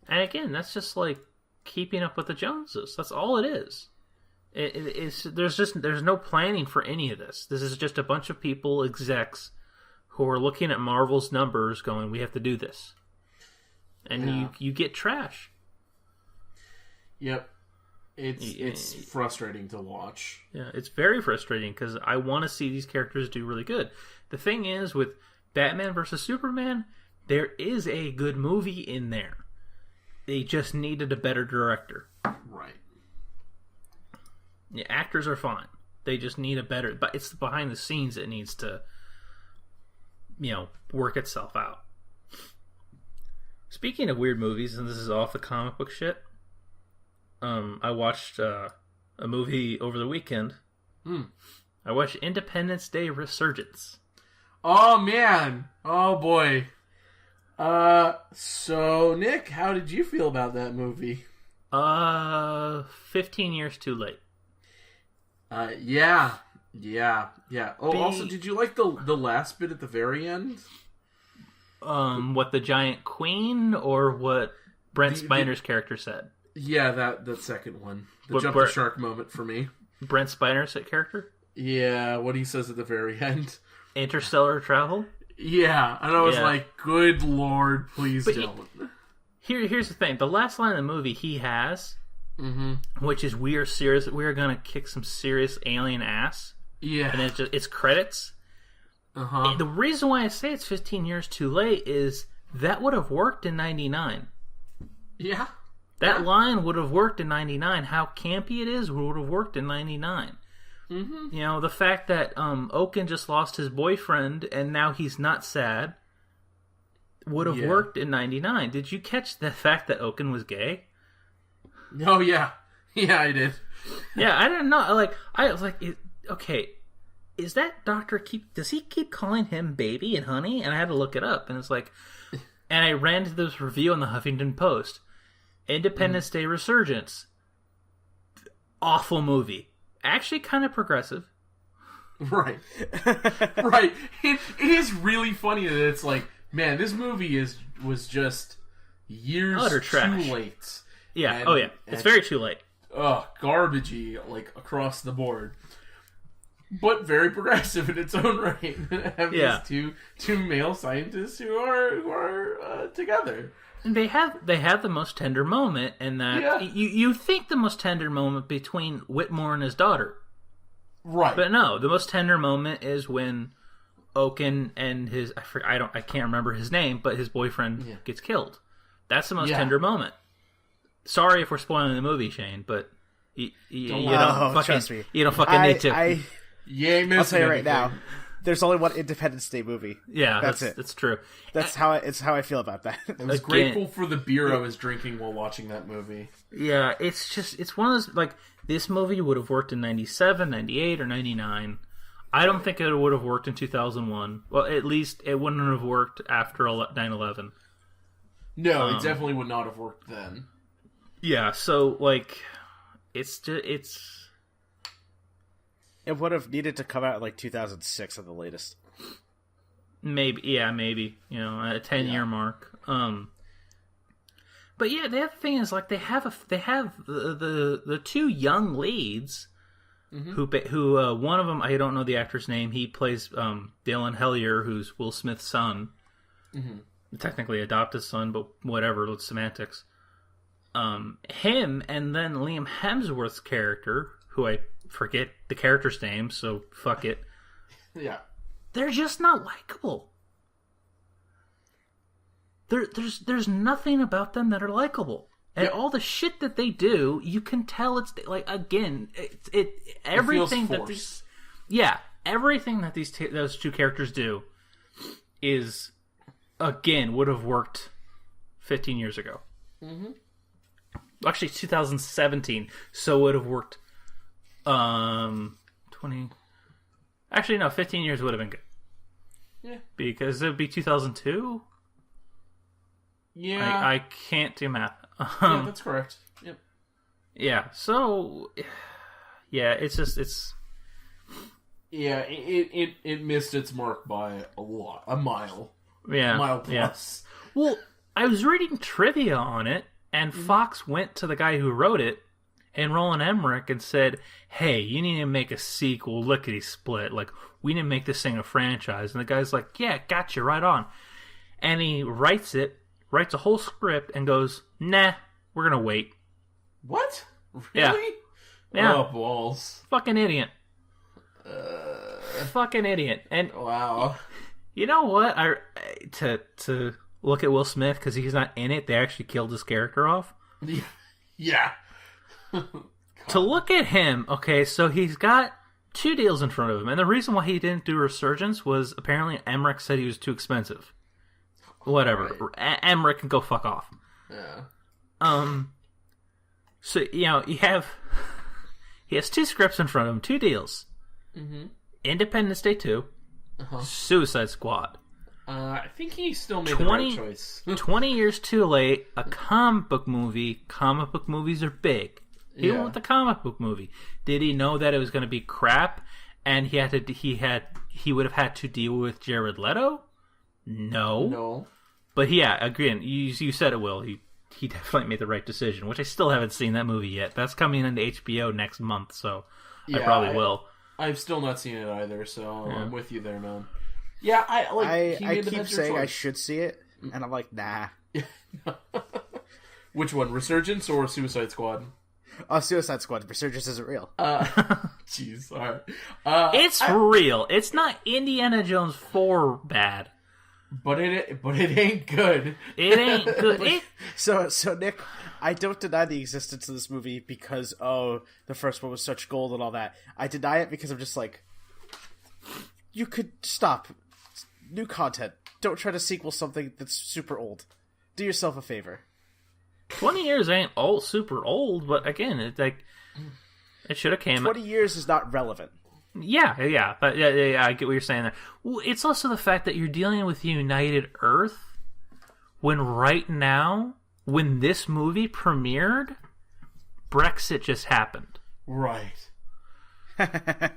And again, that's just like keeping up with the Joneses. That's all it is. There's no planning for any of this. This is just a bunch of people, execs, who are looking at Marvel's numbers going, we have to do this. And you get trash. Yep. It's frustrating to watch. Yeah, it's very frustrating because I want to see these characters do really good. The thing is, with Batman vs. Superman, there is a good movie in there. They just needed a better director. Right. The actors are fine. They just need a better... But it's the behind the scenes that needs to, work itself out. Speaking of weird movies, and this is off the comic book shit, I watched a movie over the weekend. I watched Independence Day Resurgence. Oh, man. Oh, boy. So, Nick, how did you feel about that movie? 15 years too late. Yeah. Oh, also, did you like the last bit at the very end? What the giant queen, or what Brent Spiner's character said? Yeah, that second one. The jump the shark moment for me. Brent Spiner's character? Yeah, what he says at the very end. Interstellar travel? Yeah, and I was like, good lord, please don't. Here's the thing. The last line of the movie he has, which is we are gonna kick some serious alien ass. Yeah. And it's credits. And the reason why I say it's 15 years too late is that would have worked in 99. Yeah. That line would have worked in 99. How campy it is would have worked in 99. The fact that Oaken just lost his boyfriend and now he's not sad would have worked in 99. Did you catch the fact that Oaken was gay? Oh, yeah. Yeah, I did. Yeah, I didn't know. I was like, okay, is that doctor does he keep calling him baby and honey? And I had to look it up, and it's like, and I ran to this review on the Huffington Post. Independence Day Resurgence. Awful movie. Actually kind of progressive. Right. Right. It is really funny that it's like, man, this movie was just years utter too trash. late. Yeah. It's very too late. Garbagey, across the board. But very progressive in its own right. Have these two male scientists who are together. And they have the most tender moment, and that you think the most tender moment between Whitmore and his daughter, right? But no, the most tender moment is when Oaken and his I can't remember his name, but his boyfriend gets killed. That's the most tender moment. Sorry if we're spoiling the movie, Shane, but you don't fucking need to. I'll tell you right now. There's only one Independence Day movie. Yeah, that's it. That's true. That's how I feel about that. I was grateful for the beer I was drinking while watching that movie. Yeah, it's one of those, this movie would have worked in 97, 98, or 99. I don't think it would have worked in 2001. Well, at least it wouldn't have worked after 9/11. No, it definitely would not have worked then. Yeah, so, It would have needed to come out 2006 at the latest. Maybe. A 10-year mark. But yeah, the other thing is they have the two young leads, who one of them, I don't know the actor's name. He plays Dalen Hellier, who's Will Smith's son, technically adopted son, but whatever, it's semantics. Him and then Liam Hemsworth's character, who I forget the character's name, so fuck it. Yeah. They're just not likable. There's nothing about them that are likable. And all the shit that they do, you can tell it's everything that these everything that those two characters do is would have worked 15 years ago. Actually 2017, so would have worked 20. Actually, no, 15 years would have been good. Yeah. Because it would be 2002? Yeah. I can't do math. Yeah, that's correct. Yep. Yeah. So, yeah, it's just Yeah, it missed its mark by a mile. Yeah, a mile plus. Yeah. Well, I was reading trivia on it, and Fox went to the guy who wrote it, and Roland Emmerich, and said, "Hey, you need to make a sequel, lickety split. Like, we need to make this thing a franchise." And the guy's like, "Yeah, gotcha, right on." And he writes a whole script, and goes, "Nah, we're gonna wait." What? Yeah. Really? Yeah. Oh, balls. Fucking idiot. Fucking idiot. And wow. You know what? To look at Will Smith, because he's not in it, they actually killed his character off. Yeah. To look at him, okay, so he's got 2 deals in front of him, and the reason why he didn't do Resurgence was apparently Emmerich said he was too expensive. Whatever. Right. Emmerich can go fuck off. Yeah. So, you know, he has 2 scripts in front of him, 2 deals. Mm-hmm. Independence Day 2, Suicide Squad. I think he still made the right choice. 20 years too late, a comic book movie. Comic book movies are big. He went with the comic book movie. Did he know that it was going to be crap, and he would have had to deal with Jared Leto? No. But yeah, again, you said it, Will. He definitely made the right decision, which I still haven't seen that movie yet. That's coming into HBO next month, so I probably will. I've still not seen it either, so I'm with you there, man. Yeah, I keep saying I should see it, and I'm like, nah. Which one, Resurgence or Suicide Squad? Suicide Squad. Resurgence isn't real. Jeez, all right. It's real. It's not Indiana Jones 4 bad. But it ain't good. It ain't good. So Nick, I don't deny the existence of this movie because the first one was such gold and all that. I deny it because I'm just like, you could stop. New content. Don't try to sequel something that's super old. Do yourself a favor. 20 years ain't super old, but again, it's like it should have came. 20 years is not relevant. Yeah, but yeah, I get what you're saying there. Well, it's also the fact that you're dealing with United Earth when right now, when this movie premiered, Brexit just happened. Right.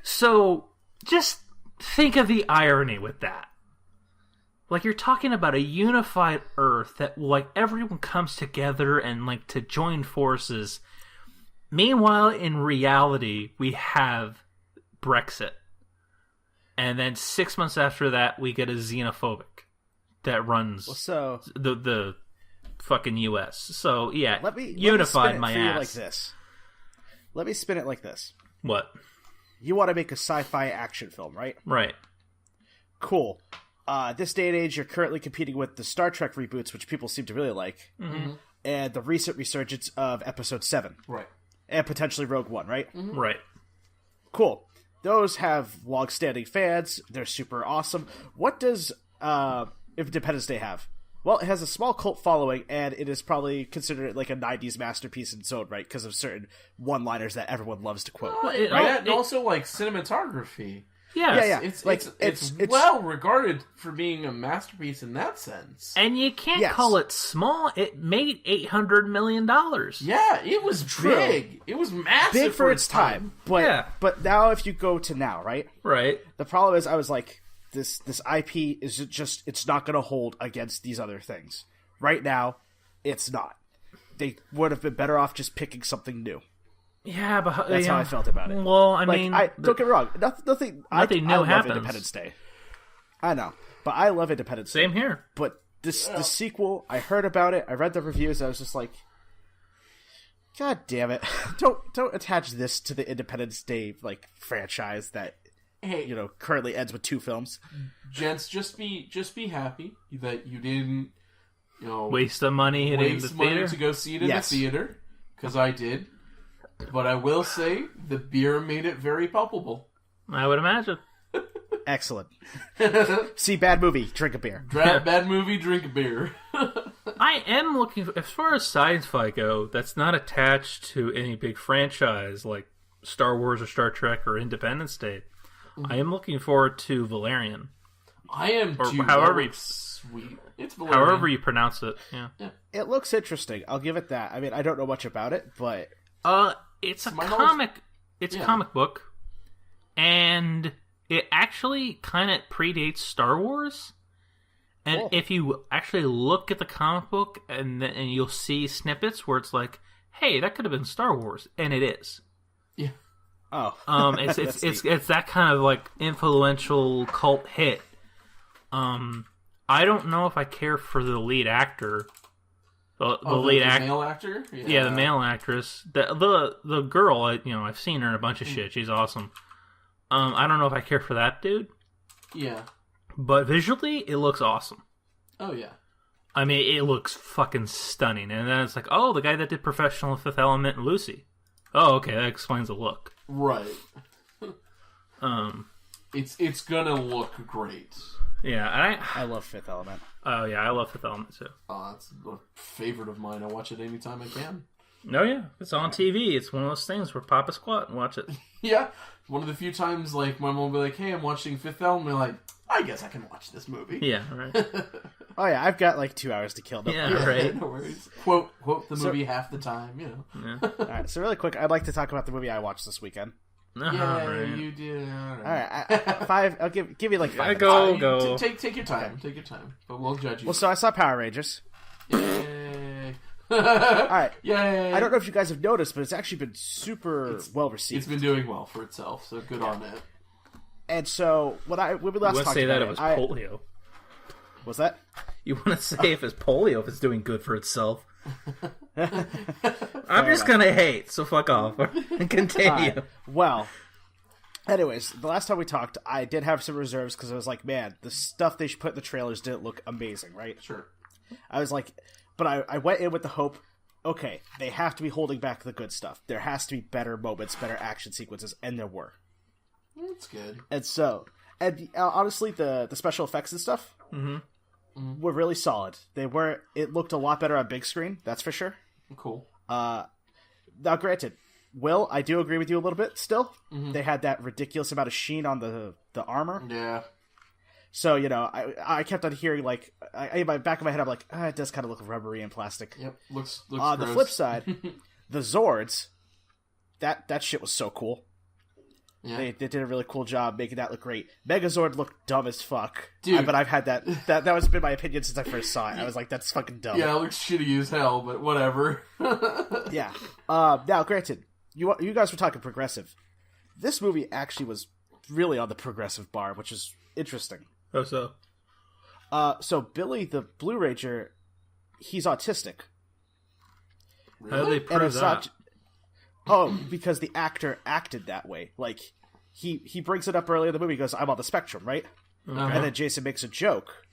So just think of the irony with that. Like, you're talking about a unified Earth that, like, everyone comes together and, like, to join forces. Meanwhile, in reality, we have Brexit. And then 6 months after that, we get a xenophobic that runs the fucking U.S. So, yeah, unified my ass. Like this. Let me spin it like this. What? You want to make a sci-fi action film, right? Right. Cool. This day and age, you're currently competing with the Star Trek reboots, which people seem to really like, and the recent resurgence of Episode 7. Right. And potentially Rogue One, right? Mm-hmm. Right. Cool. Those have long-standing fans. They're super awesome. What does Independence Day have? Well, it has a small cult following, and it is probably considered like a 90s masterpiece in its own right because of certain one-liners that everyone loves to quote. And also, like, cinematography. Yeah. It's well regarded for being a masterpiece in that sense. And you can't call it small. It made $800 million. Yeah, it was big. It was massive big for its time. But now if you go to now, right? Right. The problem is I was like, this IP is just, it's not going to hold against these other things. Right now, it's not. They would have been better off just picking something new. Yeah, but that's how I felt about it. Well, I mean, don't get me wrong. Nothing new happens. I love Independence Day. I know, but I love Independence Day. Same here. But the sequel, I heard about it. I read the reviews. I was just like, God damn it! Don't attach this to the Independence Day like franchise that currently ends with 2 films. Gents, just be happy that you didn't waste the money to go see it in the theater, because I did. But I will say, the beer made it very palpable. I would imagine. Excellent. See bad movie, drink a beer. Bad movie, drink a beer. I am looking for, as far as sci-fi go, that's not attached to any big franchise like Star Wars or Star Trek or Independence Day. Mm-hmm. I am looking forward to Valerian. I am too. Sweet. It's Valerian. However you pronounce it. Yeah. It looks interesting. I'll give it that. I mean, I don't know much about it, but It's a comic. It's a comic book, and it actually kind of predates Star Wars. And if you actually look at the comic book, and you'll see snippets where it's like, "Hey, that could have been Star Wars," and it is. Yeah. Oh. It's that kind of like influential cult hit. I don't know if I care for the lead actor. The male actor? Yeah, the male actress. The girl, I've seen her in a bunch of shit. She's awesome. I don't know if I care for that dude. Yeah. But visually, it looks awesome. Oh, yeah. I mean, it looks fucking stunning. And then it's like, oh, the guy that did Professional, Fifth Element, and Lucy. Oh, okay, that explains the look. Right. It's gonna look great. Yeah, I love Fifth Element. Oh, yeah, I love Fifth Element, too. It's a favorite of mine. I watch it anytime I can. Oh, yeah. It's on TV. It's one of those things where pop a squat and watch it. Yeah. One of the few times, like, my mom will be like, hey, I'm watching Fifth Element. I'm like, I guess I can watch this movie. Yeah, right. Oh, yeah, I've got, like, 2 hours to kill. Yeah, right. No worries. Quote the movie half the time, Yeah. All right, so really quick, I'd like to talk about the movie I watched this weekend. Yeah, right. you did. All right, 5. I'll give you like 5. Go. Take your time. Okay. Take your time. But we'll judge you. Well, so I saw Power Rangers. Yay! All right. Yay! I don't know if you guys have noticed, but it's actually been super well received. It's been doing well for itself, so good on it. And so when we last talked say about that it was polio. Was that? You want to say if it's polio, if it's doing good for itself? I'm just gonna hate, so fuck off and continue. Right. Well, anyways, the last time we talked, I did have some reserves because I was like, man, the stuff they put in the trailers didn't look amazing, right? Sure. I was like, but I went in with the hope, okay, they have to be holding back the good stuff. There has to be better moments, better action sequences, and there were. That's good. And honestly, the special effects and stuff were really solid. It looked a lot better on big screen, that's for sure. Cool. Now, granted, Will, I do agree with you a little bit still. They had that ridiculous amount of sheen on the armor. Yeah. So, I kept on hearing, like, in my back of my head, I'm like, it does kind of look rubbery and plastic. Yep, looks on gross. The flip side, the Zords, that shit was so cool. Yeah. They did a really cool job making that look great. Megazord looked dumb as fuck. Dude. But I've had that was been my opinion since I first saw it. I was like, that's fucking dumb. Yeah, it looks shitty as hell, but whatever. Yeah. Now, granted, you guys were talking progressive. This movie actually was really on the progressive bar, which is interesting. Oh, so? So Billy, the Blue Ranger, he's autistic. Really? How do they prove that? Because the actor acted that way. Like, he brings it up earlier in the movie. He goes, I'm on the spectrum, right? Okay. And then Jason makes a joke.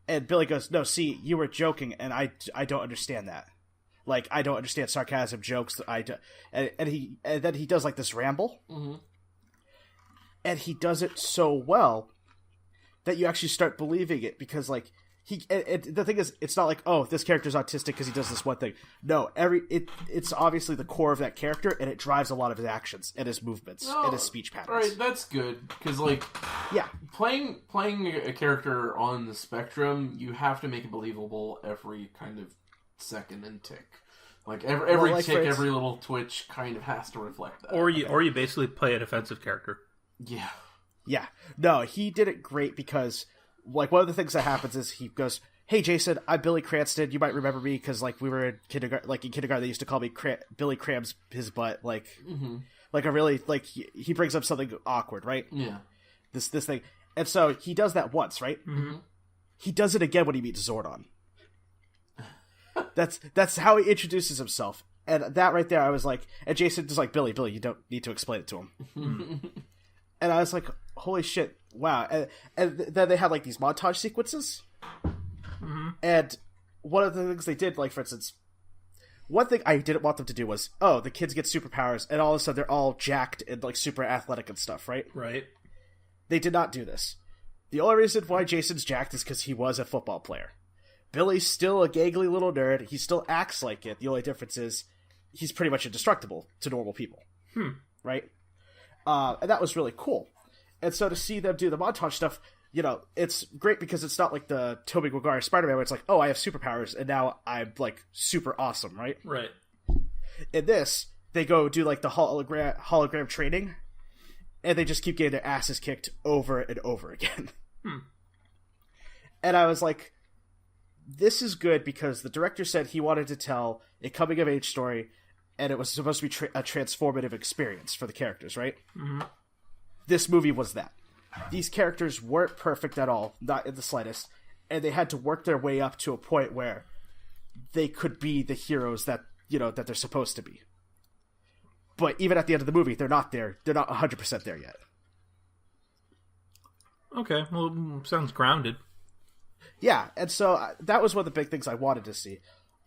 And Billy goes, no, see, you were joking, and I don't understand that. Like, I don't understand sarcasm, jokes. And then he does, like, this ramble. Mm-hmm. And he does it so well that you actually start believing it. Because, like, the thing is, it's not like, oh, this character's autistic because he does this one thing. No, it's obviously the core of that character, and it drives a lot of his actions and his movements and his speech patterns. All right, that's good because, like, yeah, playing a character on the spectrum, you have to make it believable every kind of second and tick. Like every tick, every little twitch, kind of has to reflect that. Or you basically play a defensive character. Yeah. Yeah. No, he did it great because, like, one of the things that happens is he goes, hey, Jason, I'm Billy Cranston. You might remember me because, like, we were in kindergarten. Like, in kindergarten, they used to call me Billy Crams his butt. Like, like a really, like, he brings up something awkward, right? Yeah. This thing. And so he does that once, right? Mm-hmm. He does it again when he meets Zordon. That's how he introduces himself. And that right there, I was like, and Jason was like, Billy, you don't need to explain it to him. And I was like, holy shit, wow. And then they had, like, these montage sequences. Mm-hmm. And one of the things they did, like, for instance, one thing I didn't want them to do was, the kids get superpowers, and all of a sudden they're all jacked and, like, super athletic and stuff, right? Right. They did not do this. The only reason why Jason's jacked is because he was a football player. Billy's still a gangly little nerd. He still acts like it. The only difference is he's pretty much indestructible to normal people. Right? And that was really cool. And so to see them do the montage stuff, it's great because it's not like the Tobey Maguire Spider-Man where it's like, I have superpowers and now I'm, like, super awesome, right? Right. In this, they go do like the hologram training, and they just keep getting their asses kicked over and over again. And I was like, this is good because the director said he wanted to tell a coming-of-age story, and it was supposed to be a transformative experience for the characters, right? Mm-hmm. This movie was that. These characters weren't perfect at all, not in the slightest, and they had to work their way up to a point where they could be the heroes that, that they're supposed to be. But even at the end of the movie, they're not there. They're not 100% there yet. Okay, well, sounds grounded. Yeah, and so that was one of the big things I wanted to see.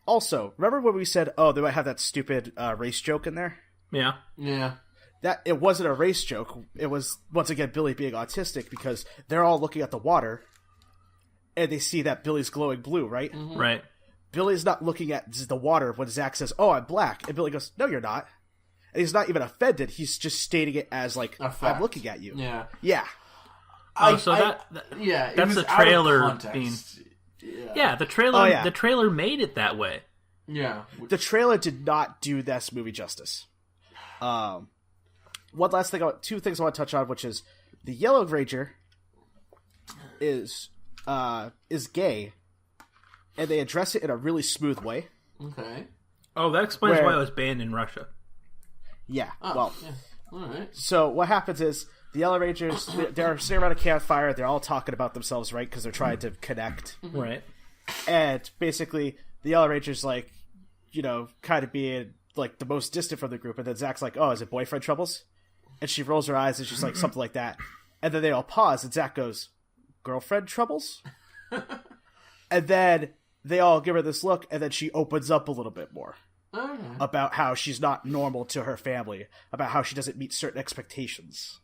Also, remember when we said, they might have that stupid race joke in there? Yeah. Yeah. That it wasn't a race joke. It was, once again, Billy being autistic because they're all looking at the water, and they see that Billy's glowing blue, right? Mm-hmm. Right. Billy's not looking at the water when Zach says, I'm black. And Billy goes, no, you're not. And he's not even offended. He's just stating it as, like, I'm looking at you. Yeah. Yeah. That's the trailer being... Yeah, the trailer. Oh, yeah. The trailer made it that way. Yeah, the trailer did not do this movie justice. One last thing, two things I want to touch on, which is the Yellow Ranger is gay, and they address it in a really smooth way. Okay. Oh, that explains why it was banned in Russia. Yeah. Oh, well. Yeah. All right. So what happens is the Yellow Rangers, they're sitting around a campfire. They're all talking about themselves, right? Because they're trying to connect. Right. And basically, the Yellow Rangers, like, kind of being, like, the most distant from the group. And then Zach's like, is it boyfriend troubles? And she rolls her eyes and she's like, something like that. And then they all pause and Zach goes, girlfriend troubles? And then they all give her this look and then she opens up a little bit more. About how she's not normal to her family, about how she doesn't meet certain expectations.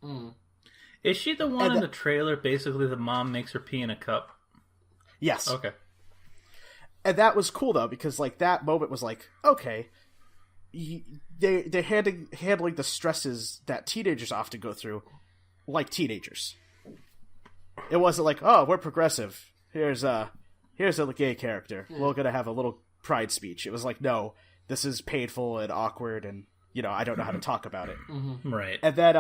Is she the one in the trailer, basically the mom makes her pee in a cup? Yes. Okay. And that was cool, though, because, like, that moment was like, okay, they're handling the stresses that teenagers often go through like teenagers. It wasn't like, we're progressive. Here's a gay character. We're going to have a little pride speech. It was like, no, this is painful and awkward and, I don't know how to talk about it. Mm-hmm. Right. And then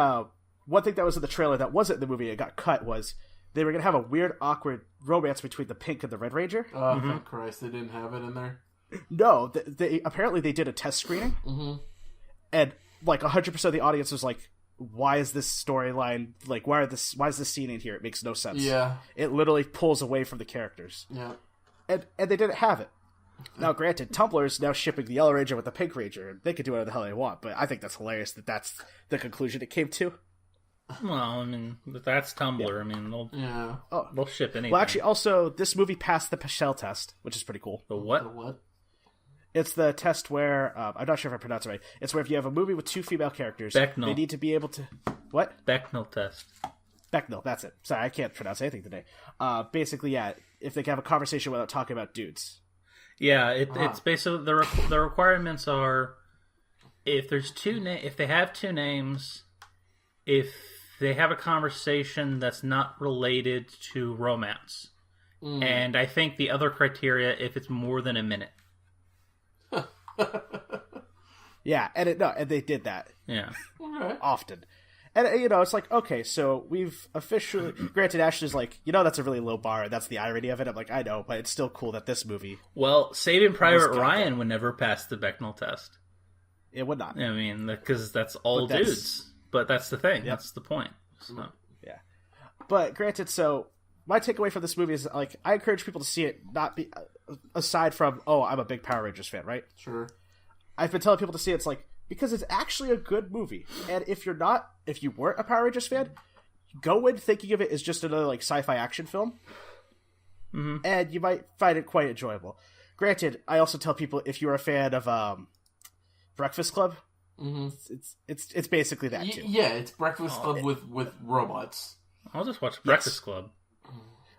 one thing that was in the trailer that wasn't in the movie, it got cut, was they were going to have a weird, awkward romance between the Pink and the Red Ranger. Oh, thank Christ, they didn't have it in there. No, apparently they did a test screening, and like 100% of the audience was like, "Why is this storyline like? Why is this scene in here? It makes no sense." Yeah, it literally pulls away from the characters. Yeah, and they didn't have it. Now, granted, Tumblr is now shipping the Yellow Ranger with the Pink Ranger, and they can do whatever the hell they want. But I think that's hilarious that's the conclusion it came to. Well, I mean, that's Tumblr. Yeah. I mean, they'll ship anything. Well, actually, also, this movie passed the Pichelle test, which is pretty cool. The what? The what? It's the test where, I'm not sure if I pronounced it right, it's where if you have a movie with two female characters, Bechdel. They need to be able to... What? Bechdel test. Bechdel, that's it. Sorry, I can't pronounce anything today. Basically, yeah, if they can have a conversation without talking about dudes. Yeah, it's basically... The requirements are, if there's if they have two names, if they have a conversation that's not related to romance. And I think the other criteria, if it's more than a minute. Yeah, and they did that. Yeah, often, and it's like, okay, so we've officially granted. Ashley's like, that's a really low bar. That's the irony of it. I'm like, I know, but it's still cool that this movie. Well, Saving Private Ryan would never pass the Bechdel test. It would not. I mean, because that's all dudes. But that's the thing. Yep. That's the point. So. Yeah, but granted, so. My takeaway from this movie is, like, I encourage people to see it, not be aside from, I'm a big Power Rangers fan, right? Sure. I've been telling people to see it, it's like, because it's actually a good movie. And if you weren't a Power Rangers fan, go in thinking of it as just another, like, sci-fi action film. Mm-hmm. And you might find it quite enjoyable. Granted, I also tell people, if you're a fan of Breakfast Club, it's basically that, too. Yeah, it's Breakfast Club with robots. I'll just watch Breakfast Club.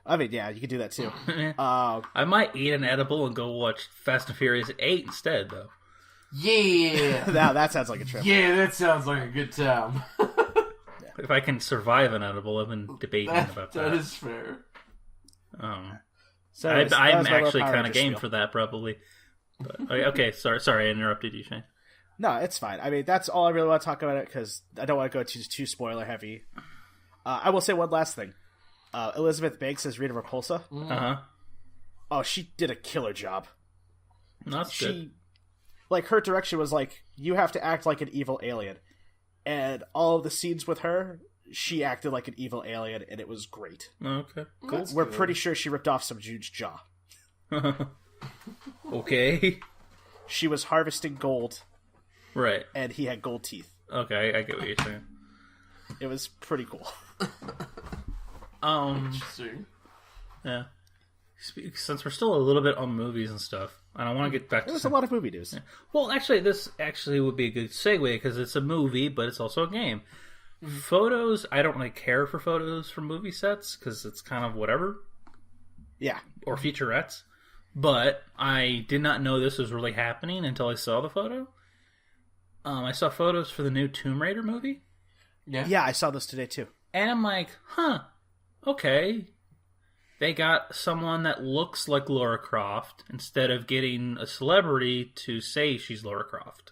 I mean, yeah, you can do that too. I might eat an edible and go watch Fast and Furious 8 instead, though. Yeah! Now that sounds like a trip. Yeah, that sounds like a good time. If I can survive an edible, I've been debating about that. That is fair. So I'm actually kind of game for that, probably. But, okay, sorry I interrupted you, Shane. No, it's fine. I mean, that's all I really want to talk about it, because I don't want to go too spoiler heavy. I will say one last thing. Elizabeth Banks as Rita Repulsa. Uh-huh. Oh, she did a killer job. That's good. Like, her direction was like, you have to act like an evil alien. And all of the scenes with her, she acted like an evil alien, and it was great. Okay, cool. We're pretty sure she ripped off some dude's jaw. Okay. She was harvesting gold. Right. And he had gold teeth. Okay, I get what you're saying. It was pretty cool. Interesting. Yeah. Since we're still a little bit on movies and stuff, and I want to get back to... There's a lot of movie news. Yeah. Well, actually, this actually would be a good segue, because it's a movie, but it's also a game. Mm-hmm. Photos, I don't really care for photos from movie sets, because it's kind of whatever. Yeah. Or featurettes. But I did not know this was really happening until I saw the photo. I saw photos for the new Tomb Raider movie. Yeah, I saw this today too. And I'm like, okay. They got someone that looks like Lara Croft instead of getting a celebrity to say she's Lara Croft.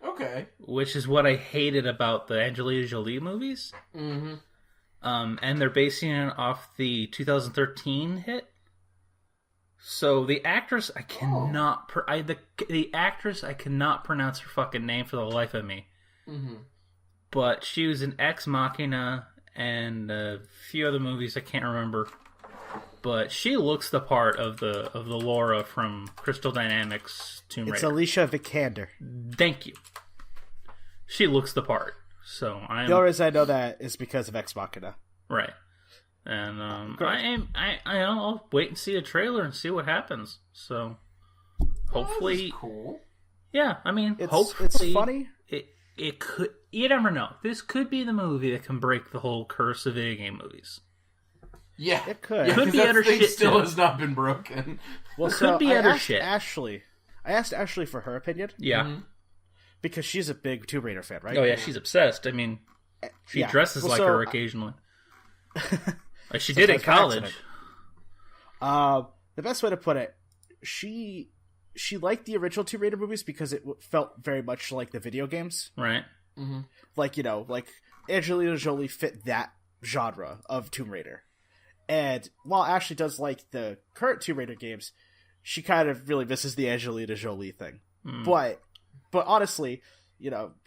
Okay. Which is what I hated about the Angelina Jolie movies. Mm-hmm. And they're basing it off the 2013 hit. So the actress, I cannot... the actress, I cannot pronounce her fucking name for the life of me. Mm-hmm. But she was in Ex Machina and a few other movies I can't remember. But she looks the part of the Laura from Crystal Dynamics Tomb Raider. It's Alicia Vikander. Thank you. She looks the part. So the only reason I know that is because of Ex Machina. Right. And I'll wait and see a trailer and see what happens. So hopefully, cool. Yeah, I mean, hopefully it's funny. It could. You never know. This could be the movie that can break the whole curse of video game movies. Yeah, it could. Yeah, could be other shit. Still too. has not been broken. Well, could be other shit. I asked Ashley for her opinion. Yeah, because she's a big Tomb Raider fan, right? Oh yeah, she's obsessed. I mean, she dresses like her occasionally. Like she did in college. The best way to put it, she liked the original Tomb Raider movies because it felt very much like the video games. Right. Mm-hmm. Like, like Angelina Jolie fit that genre of Tomb Raider. And while Ashley does like the current Tomb Raider games, she kind of really misses the Angelina Jolie thing. But honestly,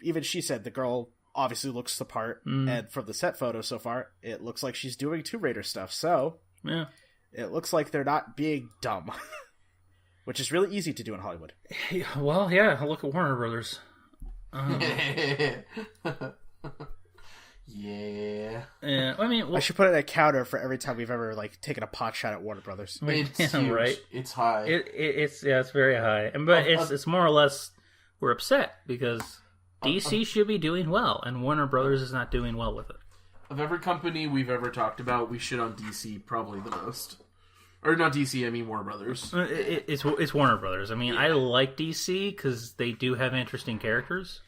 even she said the girl obviously looks the part, and from the set photo so far, it looks like she's doing Tomb Raider stuff. So, yeah, it looks like they're not being dumb, which is really easy to do in Hollywood. Well, yeah, look at Warner Brothers. Yeah. I mean, I should put in a counter for every time we've ever taken a pot shot at Warner Brothers. It's huge. Right. It's high. It's very high, but it's more or less we're upset because DC should be doing well, and Warner Brothers is not doing well with it. Of every company we've ever talked about, we shit on DC probably the most. Or not DC, I mean Warner Brothers. It's Warner Brothers. I mean, I like DC because they do have interesting characters.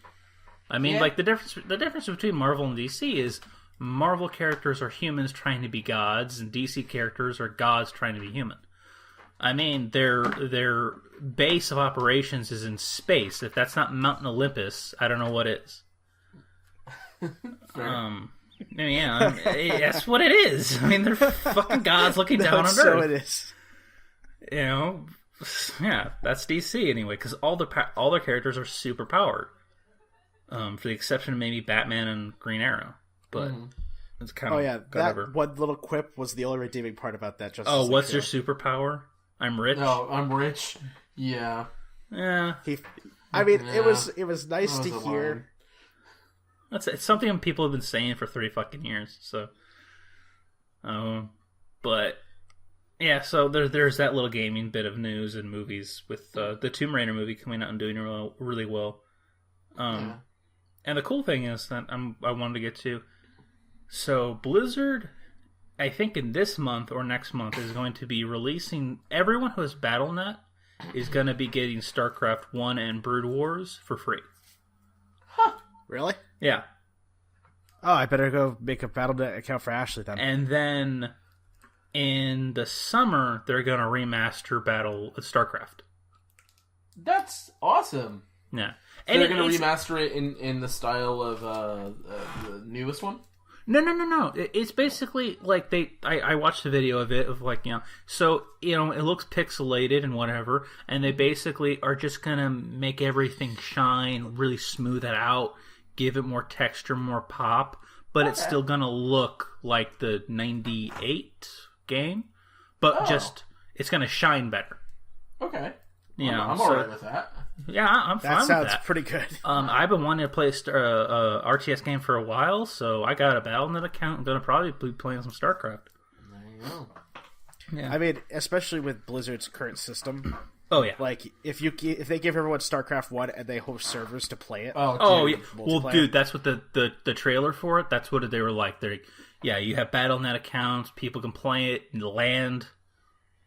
I mean, the difference between Marvel and DC is Marvel characters are humans trying to be gods, and DC characters are gods trying to be human. I mean, their base of operations is in space. If that's not Mountain Olympus, I don't know what is. That's what it is. I mean, they're fucking gods looking down on Earth. So it is. Yeah, that's DC anyway, because all their characters are super powered. For the exception of maybe Batman and Green Arrow, but it's kind of whatever. That one little quip was the only redeeming part about that. What's your superpower? I'm rich. No, I'm rich. Yeah. Yeah. It was nice to hear. It's something people have been saying for 3 fucking years. So, but yeah. So there's that little gaming bit of news and movies with the Tomb Raider movie coming out and doing really well. And the cool thing is that I wanted to get to. So Blizzard, I think in this month or next month, is going to be releasing. Everyone who has BattleNet is going to be getting StarCraft 1 and Brood Wars for free. Huh? Really? Yeah. Oh, I better go make a BattleNet account for Ashley then. And then in the summer, they're going to remaster StarCraft. That's awesome. Yeah. So they're going to remaster it in the style of the newest one? No. It's basically like I watched a video of it of like, so, it looks pixelated and whatever, and they basically are just gonna make everything shine, really smooth it out, give it more texture, more pop, but it's still gonna look like the 98 game, but just, it's gonna shine better. Okay. I'm alright with that. Yeah, I'm fine with that. That sounds pretty good. I've been wanting to play a RTS game for a while, so I got a Battle.net account. I'm going to probably be playing some StarCraft. There you go. Yeah. I mean, especially with Blizzard's current system. Oh, yeah. Like, if they give everyone StarCraft 1 and they host servers to play it. Oh yeah. Well, dude, that's what the trailer for it, that's what they were like. You have Battle.net accounts, people can play it, land,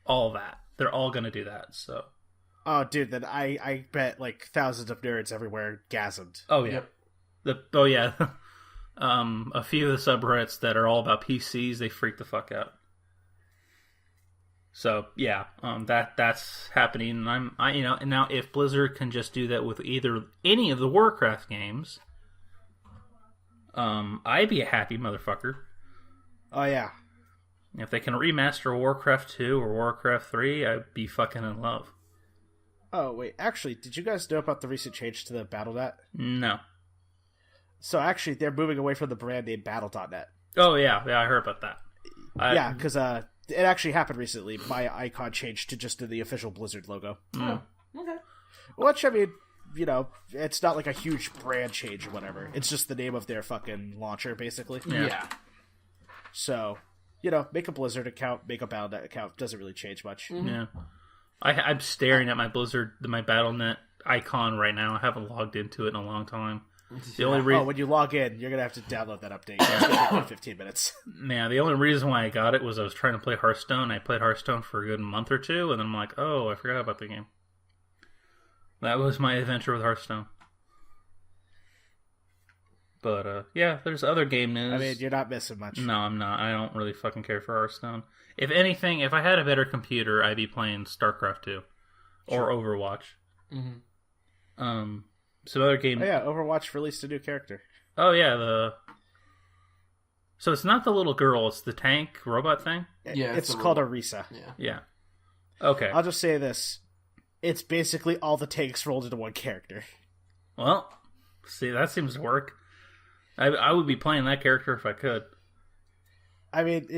all that. They're all going to do that, so... Oh, dude, then I bet like thousands of nerds everywhere gasmed. Oh, yeah. Yep. A few of the subreddits that are all about PCs, they freak the fuck out. So, yeah, that's happening. And and now if Blizzard can just do that with either any of the Warcraft games, I'd be a happy motherfucker. Oh, yeah. If they can remaster Warcraft 2 or Warcraft 3, I'd be fucking in love. Oh, wait. Actually, did you guys know about the recent change to the Battle.net? No. So, actually, they're moving away from the brand name Battle.net. Oh, yeah. Yeah, I heard about that. Yeah, because it actually happened recently. My icon changed to just the official Blizzard logo. Mm. Oh, okay. Which, I mean, it's not like a huge brand change or whatever. It's just the name of their fucking launcher, basically. Yeah. So, make a Blizzard account, make a Battle.net account. Doesn't really change much. Mm-hmm. Yeah. I'm staring at my Battle.net icon right now. I haven't logged into it in a long time. When you log in, you're going to have to download that update. It's going to take like 15 minutes. Yeah, the only reason why I got it was I was trying to play Hearthstone. I played Hearthstone for a good month or two, and then I'm like, oh, I forgot about the game. That was my adventure with Hearthstone. But, yeah, there's other game news. I mean, you're not missing much. No, I'm not. I don't really fucking care for Hearthstone. If anything, if I had a better computer, I'd be playing StarCraft 2. Or Overwatch. Mm-hmm. Some other game... Oh, yeah, Overwatch released a new character. Oh, yeah, So it's not the little girl, it's the tank robot thing? Yeah, it's called Arisa. Yeah. Okay. I'll just say this. It's basically all the tanks rolled into one character. Well, see, that seems to work. I would be playing that character if I could. I mean,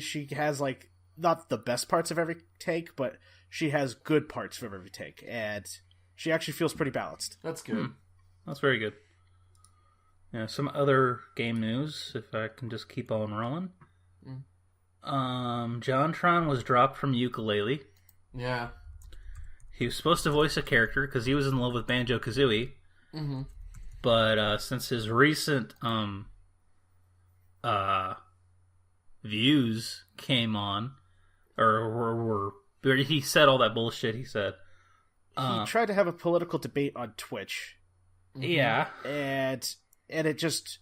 she has, like, not the best parts of every tank, but she has good parts of every tank, and she actually feels pretty balanced. That's good. That's very good. Yeah, some other game news, if I can just keep on rolling. Jon Tron was dropped from Yooka-Laylee. Yeah. He was supposed to voice a character, because he was in love with Banjo-Kazooie. Mm-hmm. But since his recent views came on, or he said all that bullshit he said. He tried to have a political debate on Twitch. Yeah. And it just...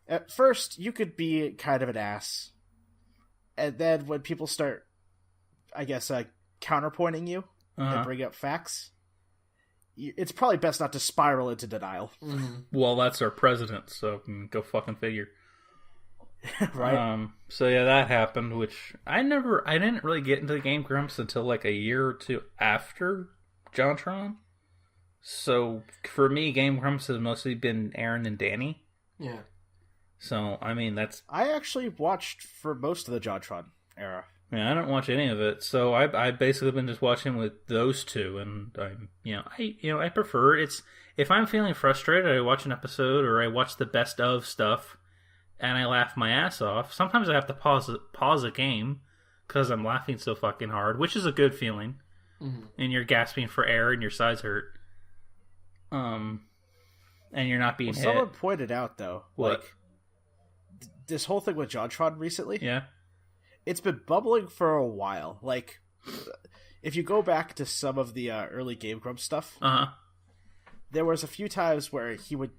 At first, you could be kind of an ass. And then when people start, I guess, counterpointing you and bring up facts... It's probably best not to spiral into denial. Mm-hmm. Well, that's our president, so go fucking figure. Right. So yeah, that happened, which I didn't really get into the Game Grumps until like a year or two after Jon Tron. So for me, Game Grumps has mostly been Aaron and Danny. Yeah. So, I mean, I actually watched for most of the Jon Tron era. Yeah, I don't watch any of it, so I've basically been just watching with those two, and I prefer it. If I'm feeling frustrated, I watch an episode or I watch the best of stuff, and I laugh my ass off. Sometimes I have to pause a game because I'm laughing so fucking hard, which is a good feeling. Mm-hmm. And you're gasping for air and your sides hurt. And you're not being hit. Someone pointed out though, what? Like this whole thing with Jon Tron recently. Yeah. It's been bubbling for a while. Like, if you go back to some of the early Game Grumps stuff, there was a few times where he would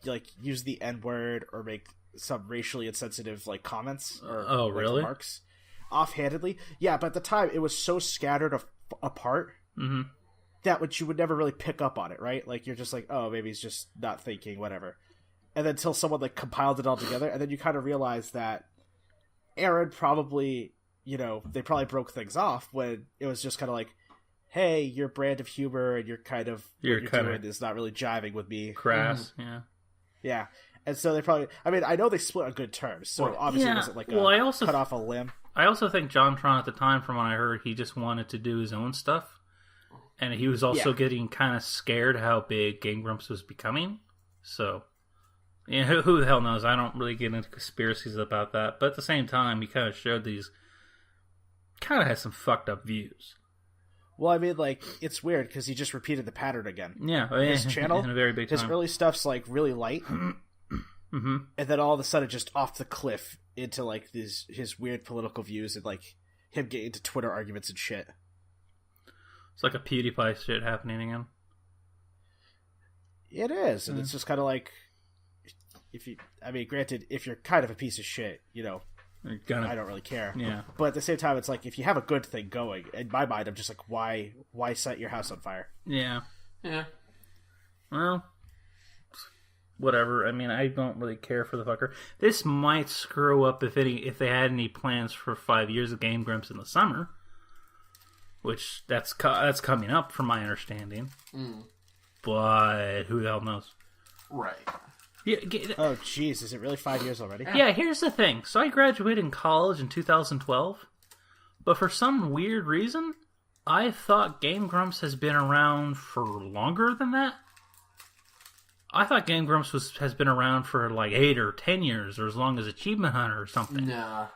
like use the N-word or make some racially insensitive like comments or really? remarks offhandedly. Yeah, but at the time it was so scattered apart that which you would never really pick up on it, right? Like, you're just like, oh, maybe he's just not thinking, whatever. And then until someone, like, compiled it all together, and then you kind of realize that Aaron probably, they probably broke things off when it was just kind of like, hey, your brand of humor and you're doing is not really jiving with me. Crass, Yeah. And so they probably, I know they split on good terms, so obviously it wasn't like cut off a limb. I also think Jon Tron at the time, from what I heard, he just wanted to do his own stuff. And he was also getting kind of scared how big Game Grumps was becoming. So, who the hell knows? I don't really get into conspiracies about that. But at the same time, he kind of showed kind of has some fucked up views. Well, it's weird because he just repeated the pattern again. Yeah. His channel, in a very big time. His early stuff's, really light. Mm-hmm. And then all of a sudden, just off the cliff into, his weird political views and, him getting into Twitter arguments and shit. It's like a PewDiePie shit happening again. It is, and it's just kind of granted, if you're kind of a piece of shit, I don't really care. Yeah. But at the same time, it's like, if you have a good thing going, in my mind, I'm just like, why set your house on fire? Yeah. Yeah. Well, whatever. I don't really care for the fucker. This might screw up if they had any plans for 5 years of Game Grumps in the summer. Which, that's coming up, from my understanding. But who the hell knows? Right. Yeah, oh, jeez, is it really 5 years already? Yeah, here's the thing. So I graduated in college in 2012, but for some weird reason, I thought Game Grumps has been around for longer than that. I thought Game Grumps has been around for 8 or 10 years, or as long as Achievement Hunter or something. Nah.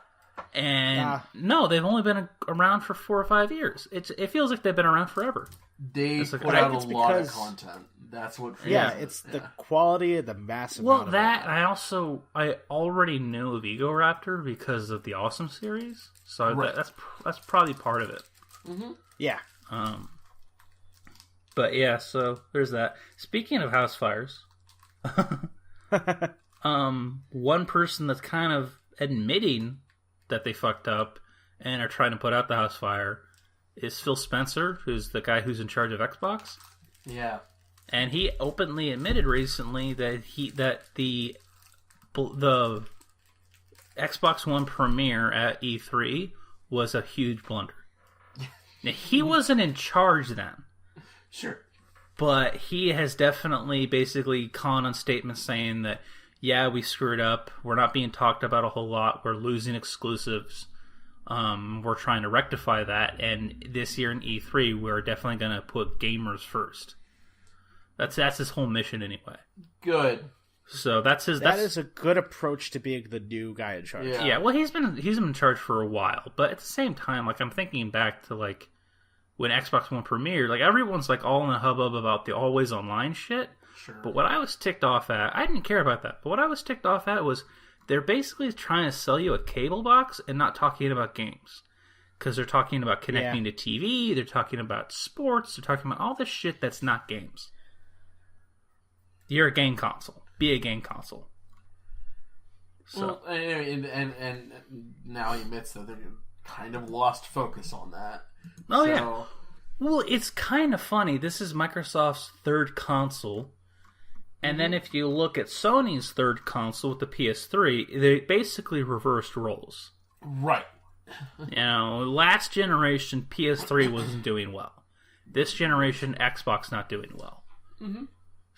And no, they've only been around for 4 or 5 years. It feels like they've been around forever. They put out a lot of content. That's what. It's the quality and the massive. Well, I already knew of Ego Raptor because of the Awesome series, so that's probably part of it. Mm-hmm. Yeah. But yeah, so there's that. Speaking of house fires, one person that's kind of admitting that they fucked up and are trying to put out the house fire is Phil Spencer, who's the guy who's in charge of Xbox. Yeah. And he openly admitted recently that the Xbox One premiere at E3 was a huge blunder. Now, he wasn't in charge then. Sure. But he has definitely basically gone on statements saying that, yeah, we screwed up. We're not being talked about a whole lot. We're losing exclusives. We're trying to rectify that. And this year in E3, we're definitely going to put gamers first. That's his whole mission anyway. Good. So that is a good approach to being the new guy in charge. Yeah. Well, he's been in charge for a while, but at the same time, I'm thinking back to when Xbox One premiered, everyone's all in a hubbub about the always online shit. Sure. But what I was ticked off at, I didn't care about that. But what I was ticked off at was they're basically trying to sell you a cable box and not talking about games. Because they're talking about connecting to TV, they're talking about sports, they're talking about all this shit that's not games. You're a game console. Be a game console. So. Well, and now he admits that they've kind of lost focus on that. Oh, yeah. Well, it's kind of funny. This is Microsoft's third console. And then if you look at Sony's third console with the PS3, they basically reversed roles. Right. Last generation PS3 wasn't doing well. This generation Xbox not doing well. Mm-hmm.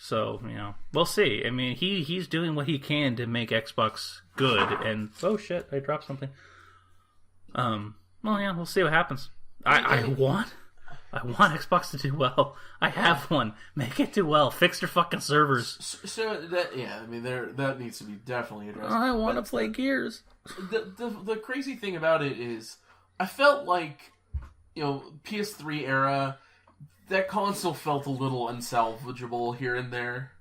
So, we'll see. He's doing what he can to make Xbox good. And, oh shit, I dropped something. Well, yeah, we'll see what happens. I want Xbox to do well. I have one. Make it do well. Fix your fucking servers. So that needs to be definitely addressed. I want to play Gears. The crazy thing about it is, I felt like, PS3 era, that console felt a little unsalvageable here and there.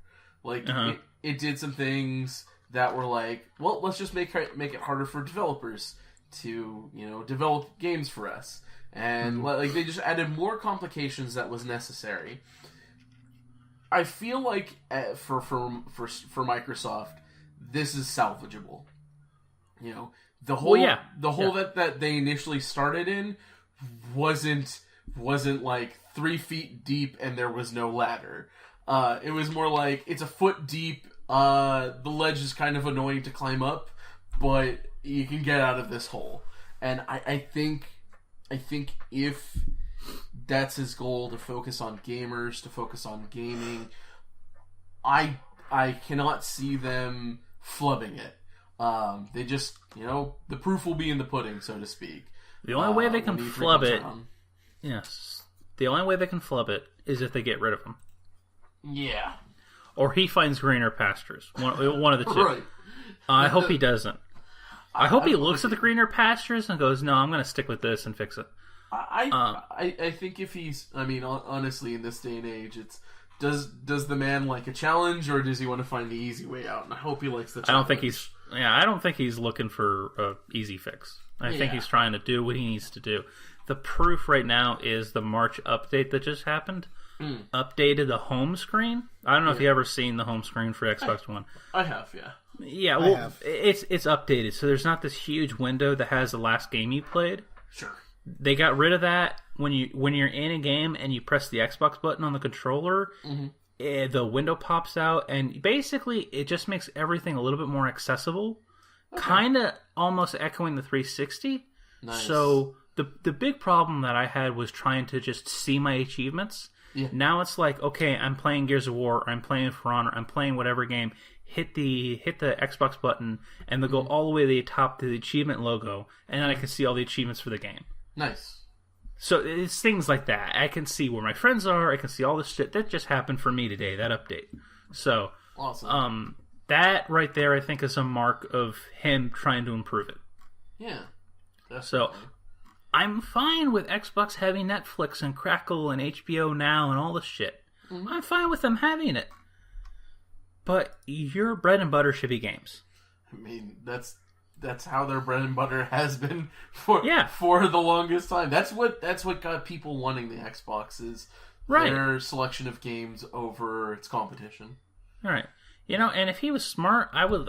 It did some things that were well, let's just make it harder for developers to develop games for us. And they just added more complications that was necessary. I feel like for Microsoft, this is salvageable. The hole that they initially started in wasn't wasn't like 3 feet deep and there was no ladder. It was more like it's a foot deep. The ledge is kind of annoying to climb up, but you can get out of this hole. And I think if that's his goal, to focus on gamers, to focus on gaming, I cannot see them flubbing it. They just, the proof will be in the pudding, so to speak. The only way they can flub it, yes, the only way they can flub it is if they get rid of him. Yeah. Or he finds greener pastures. One of the two. Right. I hope he doesn't. I hope he looks at the greener pastures and goes, no, I'm going to stick with this and fix it. I think if he's, honestly, in this day and age, it's, does the man like a challenge, or does he want to find the easy way out? And I hope he likes the challenge. I don't think he's looking for an easy fix. I think he's trying to do what he needs to do. The proof right now is the March update that just happened. Updated the home screen. I don't know if you ever seen the home screen for Xbox One. I have, yeah. Yeah, well, it's updated, so there's not this huge window that has the last game you played. Sure. They got rid of that when you're in a game and you press the Xbox button on the controller. The window pops out, and basically it just makes everything a little bit more accessible. Okay. Kind of almost echoing the 360. Nice. So the big problem that I had was trying to just see my achievements. Yeah. Now it's like, okay, I'm playing Gears of War, or I'm playing For Honor, I'm playing whatever game. Hit the Xbox button, and they'll go all the way to the top to the achievement logo, and then I can see all the achievements for the game. Nice. So it's things like that. I can see where my friends are. I can see all this shit that just happened for me today. That update. So awesome. That right there, I think, is a mark of him trying to improve it. Yeah. Definitely. So I'm fine with Xbox having Netflix and Crackle and HBO Now and all this shit. I'm fine with them having it. But your bread and butter should be games. That's how their bread and butter has been for the longest time. That's what got people wanting the Xbox, is their selection of games over its competition. All right. And if he was smart, I would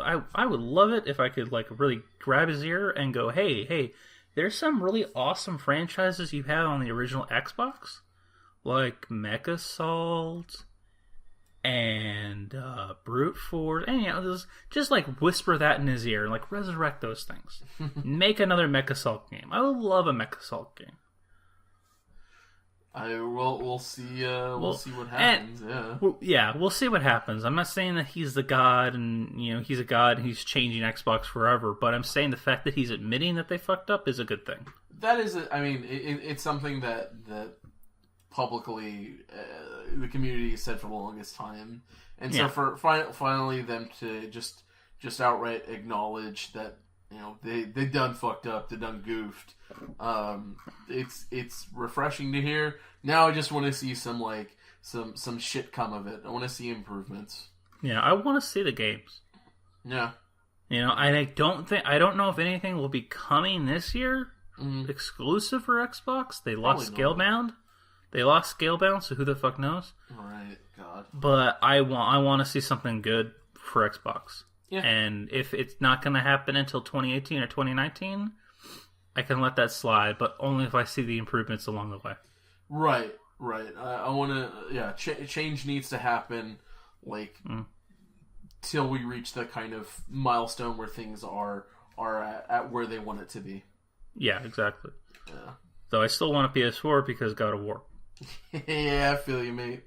love it if I could really grab his ear and go, hey, there's some really awesome franchises you have on the original Xbox, like MechAssault and Brute Force, and just whisper that in his ear and resurrect those things. Make another MechAssault game. I would love a MechAssault game. We'll see. We'll see what happens. We'll see what happens. I'm not saying that he's the god, and he's a god and he's changing Xbox forever. But I'm saying the fact that he's admitting that they fucked up is a good thing. That is, it's something that publicly the community said for the longest time, and so for finally them to just outright acknowledge that they done fucked up, they done goofed. It's refreshing to hear. Now I just want to see some shit come of it. I want to see improvements. Yeah, I want to see the games. Yeah. I don't know if anything will be coming this year exclusive for Xbox. They lost Scalebound. So who the fuck knows? Right, God. But I want to see something good for Xbox. Yeah. And if it's not going to happen until 2018 or 2019, I can let that slide, but only if I see the improvements along the way. Right. I want to, change needs to happen, till we reach the kind of milestone where things are at where they want it to be. Yeah, exactly. Yeah. Though I still want a PS4 because God of War. Yeah, I feel you, mate.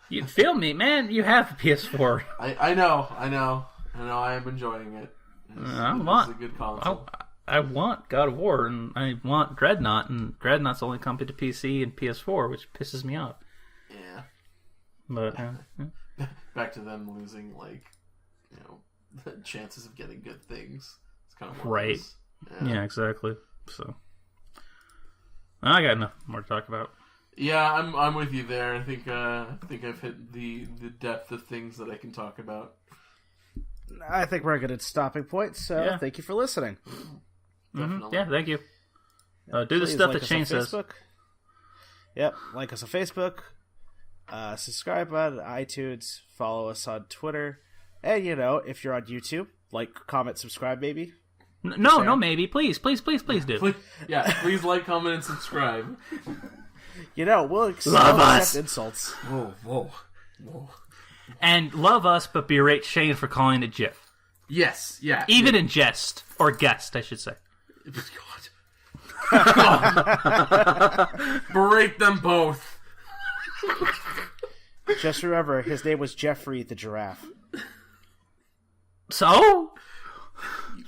You feel me, man? You have a PS4. I know. I am enjoying it. It's a good console. I want God of War, and I want Dreadnought, and Dreadnought's only coming to PC and PS4, which pisses me off. Yeah. But back to them losing, the chances of getting good things. It's kind of right. Yeah, exactly. So I got enough more to talk about. Yeah, I'm with you there. I think I've hit the depth of things that I can talk about. I think we're a good stopping point. So thank you for listening. Mm-hmm. Yeah, thank you. Do the stuff that Shane says. Yep, like us on Facebook. Subscribe on iTunes. Follow us on Twitter. And if you're on YouTube, comment, subscribe, maybe. No, maybe. Please do. Please like, comment, and subscribe. We'll accept insults. Whoa. And love us, but berate Shane for calling it GIF. Yes, yeah. Even in jest. Or guest, I should say. God. Berate them both. Just remember, his name was Jeffrey the Giraffe. So?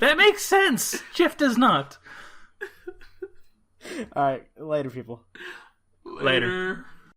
That makes sense. GIF does not. Alright, later, people. Later.